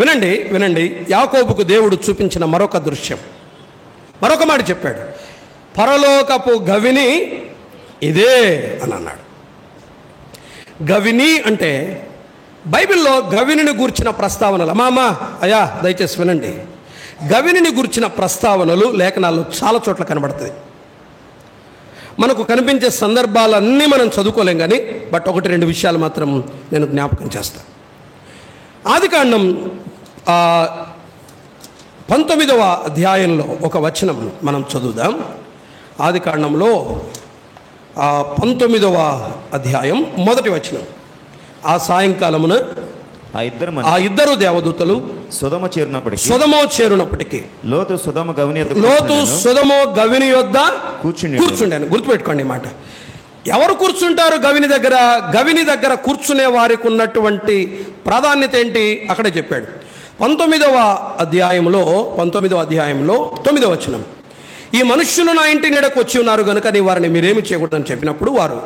వినండి, యాకోబుకు దేవుడు చూపించిన మరొక దృశ్యం, మరొక మాట చెప్పాడు. పరలోకపు గవిని ఇదే అని అన్నాడు. గవిని అంటే బైబిల్లో గవినిని గూర్చిన ప్రస్తావనలు, అయ్యా దయచేసి వినండి, గవినిని గూర్చిన ప్రస్తావనలు లేఖనాల్లో చాలా చోట్ల కనబడుతుంది. మనకు కనిపించే సందర్భాలన్నీ మనం చదువుకోలేం కానీ, బట్ 1-2 విషయాలు మాత్రం నేను జ్ఞాపకం చేస్తాను. ఆదికాండం 19వ అధ్యాయంలో ఒక వచనం మనం చదువుదాం. ఆదికాండంలో 19వ అధ్యాయం 1వ వచనం. ఆ సాయంకాలమున ఆ ఇద్దరు దేవదూతలు సొదొమ చేరునప్పటికీ లోతు సొదొమ గవిని యొద్ద కూర్చుండాను. గుర్తుపెట్టుకోండి మాట. ఎవరు కూర్చుంటారు గవిని దగ్గర? గవిని దగ్గర కూర్చునే వారికి ఉన్నటువంటి ప్రాధాన్యత ఏంటి అక్కడే చెప్పాడు. 19వ అధ్యాయంలో 9వ వచనం. ఈ మనుష్యులు నా ఇంటి నీడకు వచ్చి ఉన్నారు కనుక నీ వారిని మీరేమి చేయకూడదని చెప్పినప్పుడు వారు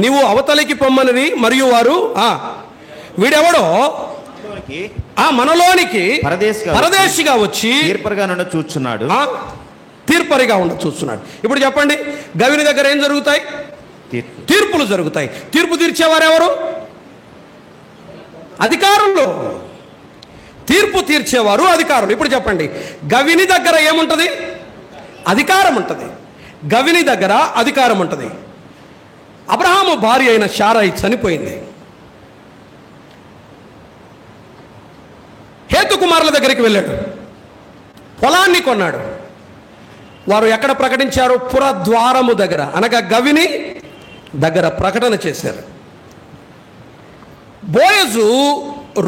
నీవు అవతలికి పొమ్మనివి, మరియు వారు వీడెవడో మనలోనికి పరదేశిగా వచ్చి తీర్పరిగా ఉండ చూస్తున్నాడు. ఇప్పుడు చెప్పండి, గవిని దగ్గర ఏం జరుగుతాయి? తీర్పులు జరుగుతాయి. తీర్పు తీర్చేవారు ఎవరు? అధికారులు. తీర్పు తీర్చేవారు అధికారులు. ఇప్పుడు చెప్పండి, గవిని దగ్గర ఏముంటుంది? అధికారం ఉంటుంది. గవిని దగ్గర అధికారం ఉంటుంది. అబ్రహాము భార్య అయిన శారాయి చనిపోయింది. హేతు కుమారుల దగ్గరికి వెళ్ళాడు, పొలాన్ని కొన్నాడు. వారు ఎక్కడ ప్రకటించారు? పురద్వారము దగ్గర, అనగా గవిని దగ్గర ప్రకటన చేశారు. బోయజు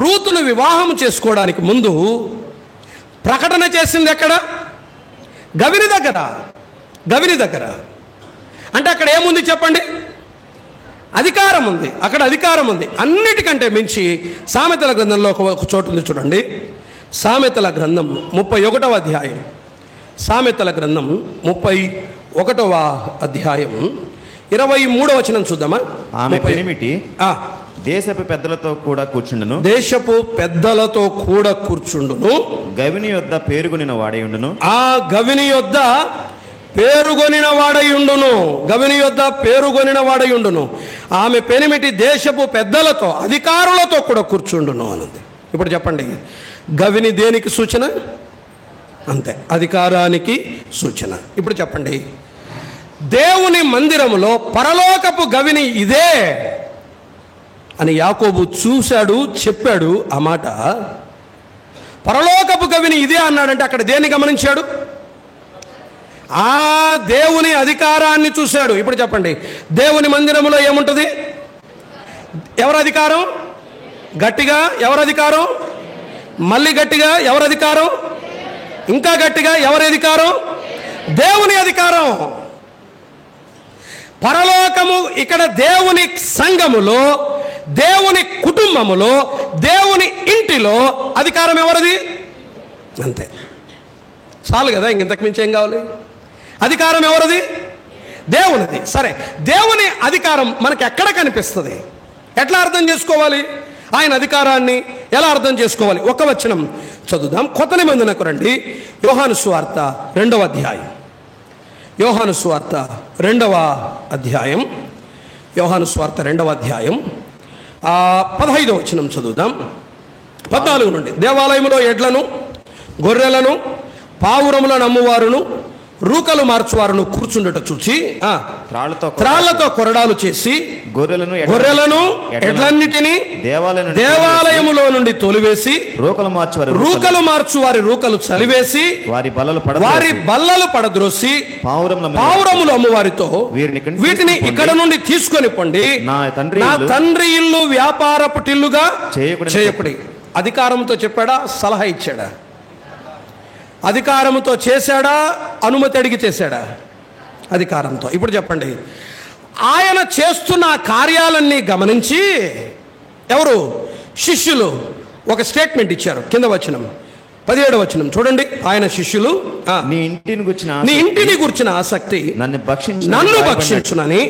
రూతును వివాహం చేసుకోవడానికి ముందు ప్రకటన చేసింది ఎక్కడ? గవిని దగ్గర. అంటే అక్కడ ఏముంది చెప్పండి? అధికారం ఉంది. అక్కడ అధికారం ఉంది. అన్నిటికంటే మించి సామెతల గ్రంథంలో ఒక చోటు ఉంది చూడండి. సామెతల గ్రంథం 31వ అధ్యాయం. సామెతల గ్రంథం 31వ అధ్యాయం 23వ వచనం చూద్దామా? ఆమె పెనిమిటి దేశపు పెద్దలతో కూడా కూర్చుండును. గవిని యొద్ద పేరుగొనిన వాడయుండును. ఆ గవిని యొద్ద పేరుగొనిన వాడయుండును. ఆమె పెనిమిటి దేశపు పెద్దలతో అధికారులతో కూడా కూర్చుండును అన్నది. ఇప్పుడు చెప్పండి, గవిని దేనికి సూచన? అంతే, అధికారానికి సూచన. ఇప్పుడు చెప్పండి, దేవుని మందిరములో పరలోకపు గవిని ఇదే అని యాకోబు చూశాడు, చెప్పాడు. ఆ మాట పరలోకపు గవిని ఇదే అన్నాడంటే అక్కడ దేన్ని గమనించాడు? ఆ దేవుని అధికారాన్ని చూశాడు. ఇప్పుడు చెప్పండి, దేవుని మందిరములో ఏముంటుంది? ఎవరి అధికారం? గట్టిగా ఎవరి అధికారం? మళ్ళీ గట్టిగా ఎవరి అధికారం? ఇంకా గట్టిగా ఎవరి అధికారం? దేవుని అధికారం. పరలోకము ఇక్కడ దేవుని సంఘములో, దేవుని కుటుంబములో, దేవుని ఇంటిలో అధికారం ఎవరిది? అంతే, చాలు కదా. ఇంతకు మించి ఏం కావాలి? అధికారం ఎవరిది? దేవునిది. సరే, దేవుని అధికారం మనకి ఎక్కడ కనిపిస్తుంది? ఎట్లా అర్థం చేసుకోవాలి ఆయన అధికారాన్ని? ఎలా అర్థం చేసుకోవాలి? ఒక వచనం చదువుదాం. కొత్త నిబంధనకు రండి. యోహాను సువార్త 2వ అధ్యాయం. యోహాను సువార్త 2వ అధ్యాయం. 15వ వచనం చదువుదాం. 14 నుండి. దేవాలయములో ఎడ్లను, గొర్రెలను, పావురములను అమ్మువారును రూకలు మార్చువారును కూర్చుండట చూచి త్రాళ్లతో కొరడాలు చేసి గొర్రెలను ఎడ్లన్నిటినీ దేవాలయములో నుండి తోలివేసి రూకలు మార్చు వారి రూకలు చలివేసి వారి బల్లలు పడద్రోసి పావురములు అమ్మువారితో వీటిని ఇక్కడ నుండి తీసుకొని పండి నా తండ్రి ఇల్లు వ్యాపారపు టిల్లుగా చేయకుడి. అధికారంతో చెప్పాడా, సలహా ఇచ్చాడా? అధికారంతో చేశాడా, అనుమతి అడిగి చేశాడా? అధికారంతో. ఇప్పుడు చెప్పండి, ఆయన చేస్తున్న కార్యాలన్నీ గమనించి ఎవరు? శిష్యులు ఒక స్టేట్మెంట్ ఇచ్చారు. కింద వచనం 17వ వచనం చూడండి. ఆయన శిష్యులు నీ ఇంటిని గుర్చిన ఆసక్తి నన్ను భక్షించునని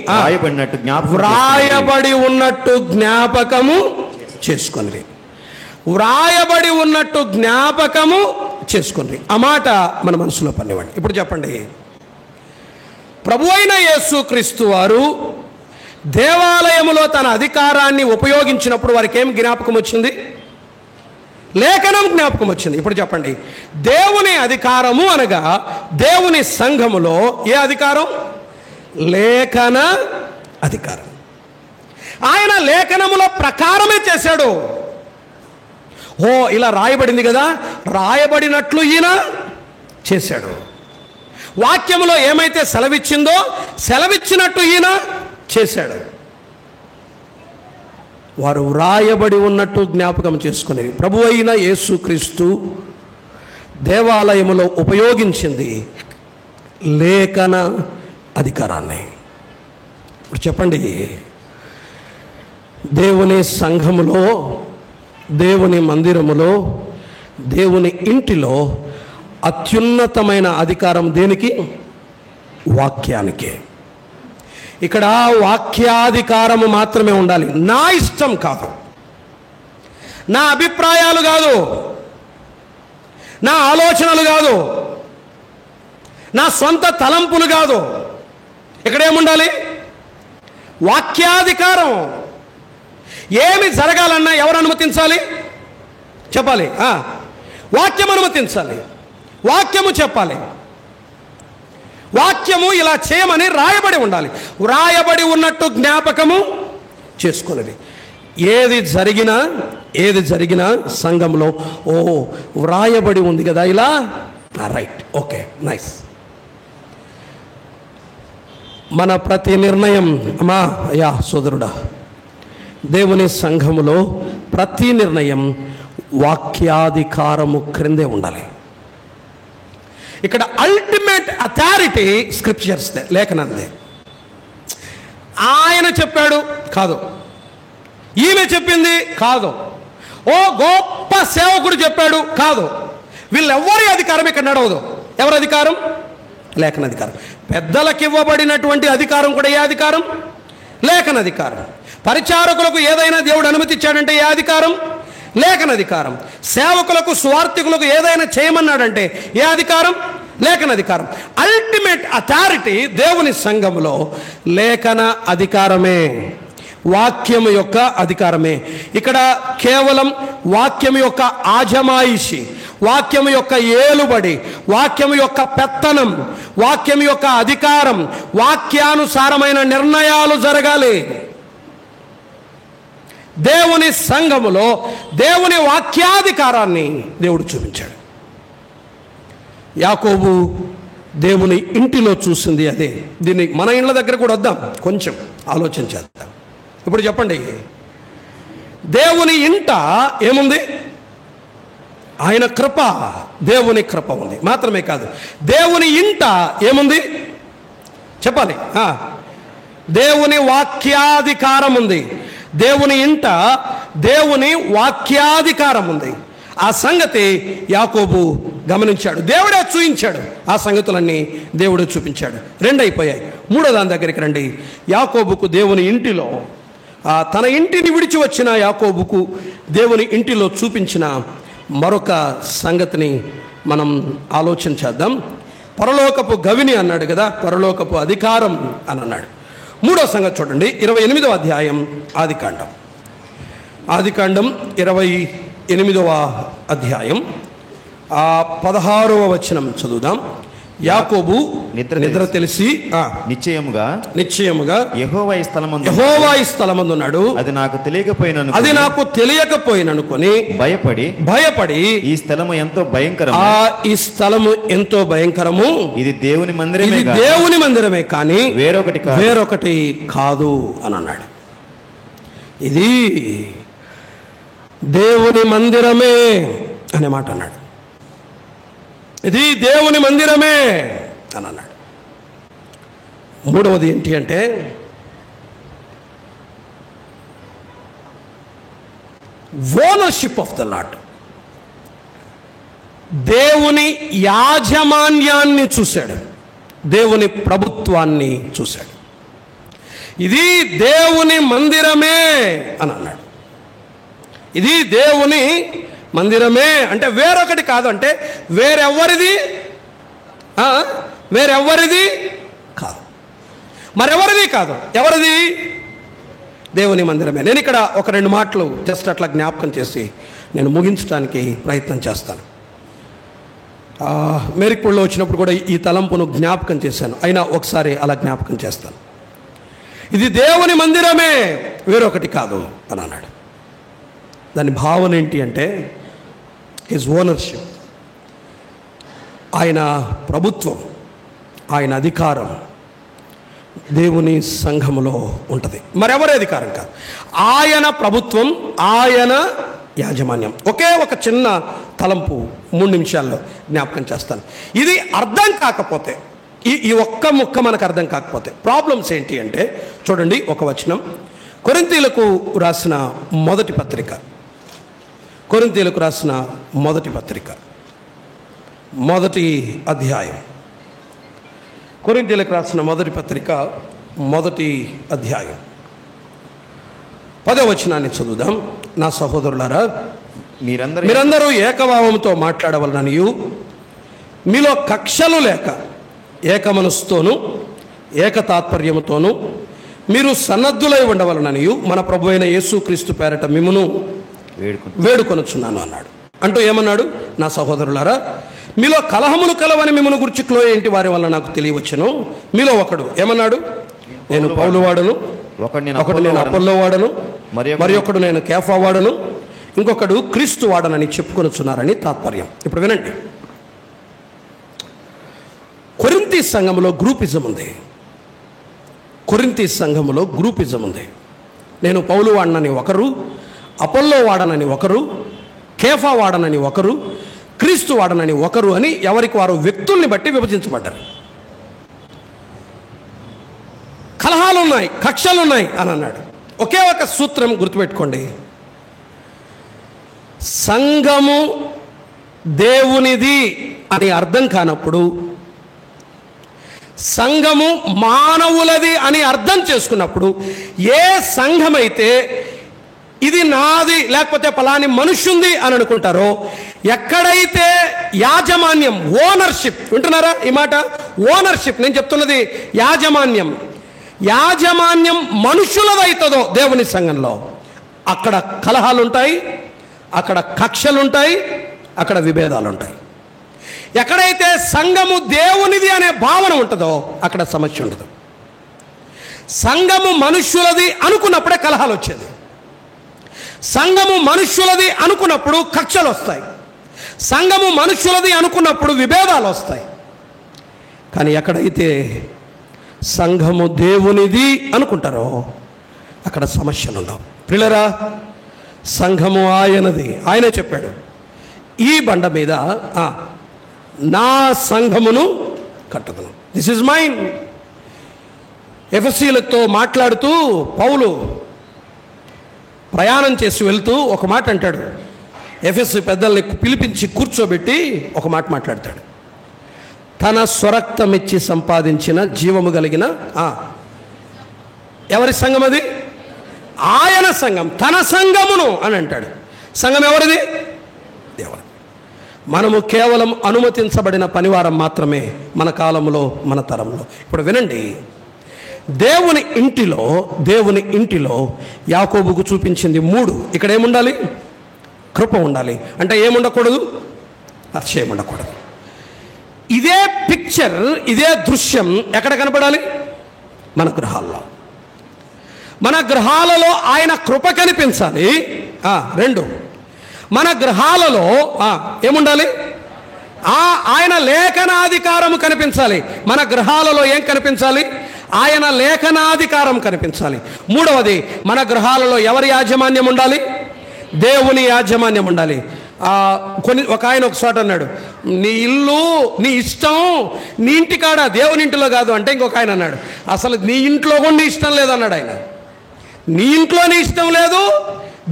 వ్రాయబడి ఉన్నట్టు జ్ఞాపకము చేసుకొనిరి. వ్రాయబడి ఉన్నట్టు జ్ఞాపకము చేసుకుని ఆ మాట మన మనసులో పనివ్వండి. ఇప్పుడు చెప్పండి, ప్రభు అయిన యేసుక్రీస్తు వారు దేవాలయములో తన అధికారాన్ని ఉపయోగించినప్పుడు వారికి ఏం జ్ఞాపకం వచ్చింది? లేఖనం జ్ఞాపకం వచ్చింది. ఇప్పుడు చెప్పండి, దేవుని అధికారము అనగా దేవుని సంఘములో ఏ అధికారం? లేఖన అధికారం. ఆయన లేఖనముల ప్రకారమే చేశాడు. ఓ ఇలా రాయబడింది కదా, రాయబడినట్లు ఈయన చేశాడు. వాక్యములో ఏమైతే సెలవిచ్చిందో సెలవిచ్చినట్టు ఈయన చేశాడు. వారు వ్రాయబడి ఉన్నట్టు జ్ఞాపకం చేసుకునేది. ప్రభు అయిన యేసుక్రీస్తు దేవాలయములో ఉపయోగించింది లేఖన అధికారాన్ని. ఇప్పుడు చెప్పండి, దేవుని సంఘములో, దేవుని మందిరములో, దేవుని ఇంటిలో అత్యున్నతమైన అధికారం దేనికి? వాక్యానికి. ఇక్కడ వాక్యాధికారము మాత్రమే ఉండాలి. నా ఇష్టం కాదు, నా అభిప్రాయాలు కాదు, నా ఆలోచనలు కాదు, నా సొంత తలంపులు కాదు. ఇక్కడ ఏముండాలి? వాక్యాధికారం. ఏమి జరగాలన్నా ఎవరు అనుమతించాలి? చెప్పాలి. వాక్యం అనుమతించాలి, వాక్యము చెప్పాలి. వాక్యము ఇలా చేయమని రాయబడి ఉండాలి. వ్రాయబడి ఉన్నట్టు జ్ఞాపకము చేసుకున్నది. ఏది జరిగినా సంఘంలో ఓ వ్రాయబడి ఉంది కదా ఇలా, రైట్, ఓకే, నైస్. మన ప్రతి నిర్ణయం, అమ్మా అయ్యా సోదరుడా, దేవుని సంఘములో ప్రతి నిర్ణయం వాక్యాధికారము క్రిందే ఉండాలి. ఇక్కడ అల్టిమేట్ అథారిటీ స్క్రిప్చర్స్దే, లేఖనందే. ఆయన చెప్పాడు కాదు, ఈమె చెప్పింది కాదు, ఓ గొప్ప సేవకుడు చెప్పాడు కాదు. వీళ్ళెవ్వరి అధికారం ఇక్కడ నడవదు. ఎవరి అధికారం? లేఖన అధికారం. పెద్దలకు ఇవ్వబడినటువంటి అధికారం కూడా ఏ అధికారం? లేఖన అధికారం. పరిచారకులకు ఏదైనా దేవుడు అనుమతి ఇచ్చాడంటే ఏ అధికారం? లేఖన అధికారం. సేవకులకు, స్వార్థికులకు ఏదైనా చేయమన్నాడంటే ఏ అధికారం? లేఖన అధికారం. అల్టిమేట్ అథారిటీ దేవుని సంఘములో లేఖన అధికారమే, వాక్యము యొక్క అధికారమే. ఇక్కడ కేవలం వాక్యము యొక్క ఆజమాయిషి, వాక్యము యొక్క ఏలుబడి, వాక్యము యొక్క పెత్తనం, వాక్యము యొక్క అధికారం, వాక్యానుసారమైన నిర్ణయాలు జరగాలి. దేవుని సంఘములో దేవుని వాక్యాధికారాన్ని దేవుడు చూపించాడు. యాకోబు దేవుని ఇంటిలో చూసింది అదే. దీన్ని మన ఇండ్ల దగ్గర కూడా వద్దాం, కొంచెం ఆలోచన చేద్దాం. ఇప్పుడు చెప్పండి, దేవుని ఇంట ఏముంది? ఆయన కృప, దేవుని కృప ఉంది. మాత్రమే కాదు, దేవుని ఇంట ఏముంది చెప్పాలి? దేవుని వాక్యాధికారం ఉంది. దేవుని ఇంట దేవుని వాక్యాధికారం ఉంది. ఆ సంగతి యాకోబు గమనించాడు, దేవుడే చూపించాడు. ఆ సంగతులన్నీ దేవుడే చూపించాడు. రెండు అయిపోయాయి. మూడో దాని దగ్గరికి రండి. యాకోబుకు దేవుని ఇంటిలో, తన ఇంటిని విడిచి వచ్చిన యాకోబుకు దేవుని ఇంటిలో చూపించిన మరొక సంగతిని మనం ఆలోచన చేద్దాం. పరలోకపు గవిని అన్నాడు కదా, పరలోకపు అధికారం అని అన్నాడు. మూడో సంగతి చూడండి, 28వ అధ్యాయం ఆదికాండం. ఆదికాండం 28వ అధ్యాయం 16వ వచనం చదువుదాం. యాకోబు నిద్ర తెలిసి నిశ్చయముగా యెహోవా ఈ స్థలమందు ఉన్నాడు, అది నాకు తెలియకపోయిననుకొని భయపడి ఈ స్థలము ఎంతో భయంకరము, ఈ స్థలము ఎంతో భయంకరము, ఇది దేవుని మందిరమే కానీ వేరొకటి కాదు అని అన్నాడు. ఇది దేవుని మందిరమే అనే మాట అన్నాడు. ఇది దేవుని మందిరమే అని అన్నాడు. మూడవది ఏంటి అంటే ఓనర్షిప్ ఆఫ్ ద లార్డ్. దేవుని యాజమాన్యాన్ని చూశాడు, దేవుని ప్రభుత్వాన్ని చూశాడు. ఇది దేవుని మందిరమే అని అన్నాడు. ఇది దేవుని మందిరమే అంటే వేరొకటి కాదు, అంటే వేరెవ్వరిది కాదు, మరెవరిది కాదు. ఎవరిది? దేవుని మందిరమే. నేను ఇక్కడ ఒక 2 మాటలు జస్ట్ అట్లా జ్ఞాపకం చేసి నేను ముగించడానికి ప్రయత్నం చేస్తాను. మేరిక్పూడిలో వచ్చినప్పుడు కూడా ఈ తలంపును జ్ఞాపకం చేశాను, అయినా ఒకసారి అలా జ్ఞాపకం చేస్తాను. ఇది దేవుని మందిరమే, వేరొకటి కాదు అని అన్నాడు. దాని భావన ఏంటి అంటే హిజ్ ఓనర్షిప్, ఆయన ప్రభుత్వం, ఆయన అధికారం దేవుని సంఘములో ఉంటుంది, మరెవరి అధికారం కాదు. ఆయన ప్రభుత్వం, ఆయన యాజమాన్యం. ఒకే ఒక చిన్న తలంపు 3 నిమిషాల్లో జ్ఞాపకం చేస్తాను. ఇది అర్థం కాకపోతే, ఈ ఒక్క ముక్క మనకు అర్థం కాకపోతే ప్రాబ్లమ్స్ ఏంటి అంటే చూడండి, ఒక వచనం కొరింథీయులకు రాసిన మొదటి పత్రిక, కొరింథీయులకు రాసిన మొదటి పత్రిక, మొదటి అధ్యాయం. కొరింథీయులకు రాసిన మొదటి పత్రిక, మొదటి అధ్యాయం 10వ వచనాన్ని చదువుదాం. నా సహోదరులారా, మీరందరూ ఏకభావంతో మాట్లాడవలననియు, మీలో కక్షలు లేక ఏక మనస్సుతోనూ ఏకతాత్పర్యముతోనూ మీరు సన్నద్ధులై ఉండవలననియు మన ప్రభువైన యేసుక్రీస్తు పేరట మిమ్మును వేడుకొనుచున్నాను అన్నాడు. అంటూ ఏమన్నాడు? నా సహోదరులారా, మీలో కలహములు కలవని మిమ్మల్ని గురించి క్లోయ ఇంటి వారి వల్ల నాకు తెలియవచ్చును. మీలో ఒకడు ఏమన్నాడు? నేను పౌలు వాడను, ఒకడు నేను అపోల్లో వాడను, మరి ఒకడు నేను కేఫా వాడను, ఇంకొకడు క్రీస్తు వాడనని చెప్పుకొనుచున్నారని తాత్పర్యం. ఇప్పుడు వినండి, కొరింథీ సంఘములో గ్రూపిజం ఉంది. కొరింథీ సంఘములో గ్రూపిజం ఉంది. నేను పౌలు వాడనని ఒకరు, అపోల్లో వాడనని ఒకరు, కేఫా వాడనని ఒకరు, క్రీస్తు వాడనని ఒకరు అని ఎవరికి వారు వ్యక్తుల్ని బట్టి విభజించబడ్డారు. కలహాలు ఉన్నాయి, కక్షలు ఉన్నాయి అని అన్నాడు. ఒకే ఒక సూత్రం గుర్తుపెట్టుకోండి, సంఘము దేవునిది అని అర్థం కానప్పుడు, సంఘము మానవులది అని అర్థం చేసుకున్నప్పుడు, ఏ సంఘమైతే ఇది నాది లేకపోతే పలాని మనుష్యుంది అని అనుకుంటారో, ఎక్కడైతే యాజమాన్యం, ఓనర్షిప్, వింటున్నారా ఈ మాట? ఓనర్షిప్, నేను చెప్తున్నది యాజమాన్యం, యాజమాన్యం మనుషులదవుతుందో దేవుని సంఘంలో, అక్కడ కలహాలు ఉంటాయి, అక్కడ కక్షలు ఉంటాయి, అక్కడ విభేదాలు ఉంటాయి. ఎక్కడైతే సంఘము దేవునిది అనే భావన ఉంటుందో అక్కడ సమస్య ఉండదు. సంఘము మనుష్యులది అనుకున్నప్పుడే కలహాలు వచ్చేది. సంఘము మనుష్యులది అనుకున్నప్పుడు కక్షలు వస్తాయి. సంఘము మనుష్యులది అనుకున్నప్పుడు విభేదాలు వస్తాయి. కానీ ఎక్కడైతే సంఘము దేవునిది అనుకుంటారో అక్కడ సమస్యలు ఉండవు. ప్రియులారా, సంఘము ఆయనది, ఆయనే చెప్పాడు, ఈ బండ మీద నా సంఘమును కట్టుదును, దిస్ ఇస్ మైన్. ఎఫెసీయులతో మాట్లాడుతూ పౌలు ప్రయాణం చేసి వెళ్తూ ఒక మాట అంటాడు. ఎఫెసు పెద్దల్ని పిలిపించి కూర్చోబెట్టి ఒక మాట మాట్లాడతాడు. తన స్వరక్తమిచ్చి సంపాదించిన జీవము కలిగిన ఎవరి సంఘం అది? ఆయన సంఘం, తన సంఘమును అని అంటాడు. సంఘం ఎవరిది? దేవుడు. మనము కేవలం అనుమతించబడిన పనివారం మాత్రమే మన కాలంలో, మన తరంలో. ఇప్పుడు వినండి, దేవుని ఇంటిలో యాకోబుకు చూపించింది 3. ఇక్కడ ఏముండాలి? కృప ఉండాలి. అంటే ఏముండకూడదు? అతిశయం ఉండకూడదు. ఇదే పిక్చర్, ఇదే దృశ్యం ఎక్కడ కనపడాలి? మన గృహాల్లో. మన గృహాలలో ఆయన కృప కనిపించాలి. 2, మన గృహాలలో ఏముండాలి? ఆయన లేఖనాధికారం కనిపించాలి. మన గృహాలలో ఏం కనిపించాలి? ఆయన లేఖనాధికారం కనిపించాలి. 3వది, మన గృహాలలో ఎవరి యాజమాన్యం ఉండాలి? దేవుని యాజమాన్యం ఉండాలి. ఒక ఆయన ఒక చోట అన్నాడు, నీ ఇల్లు నీ ఇష్టం, నీ ఇంటికాడ, దేవుని ఇంటిలో కాదు అంటే. ఇంకొక ఆయన అన్నాడు, అసలు నీ ఇంట్లో కూడా నీ ఇష్టం లేదన్నాడు ఆయన. నీ ఇంట్లో నీ ఇష్టం లేదు,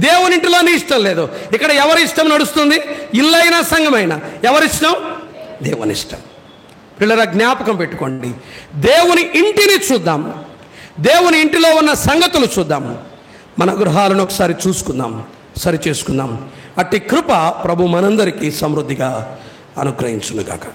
దేవుని ఇంటిలో నీ ఇష్టం లేదు. ఇక్కడ ఎవరి ఇష్టం నడుస్తుంది? ఇల్లైనా సంఘమైనా ఎవరిష్టం? దేవుని ఇష్టం. పిల్లల జ్ఞాపకం పెట్టుకోండి, దేవుని ఇంటిని చూద్దాం, దేవుని ఇంటిలో ఉన్న సంగతులు చూద్దాము, మన గృహాలను ఒకసారి చూసుకుందాం, సరి చేసుకుందాం. అట్టి కృప ప్రభు మనందరికీ సమృద్ధిగా అనుగ్రహించునుగాక.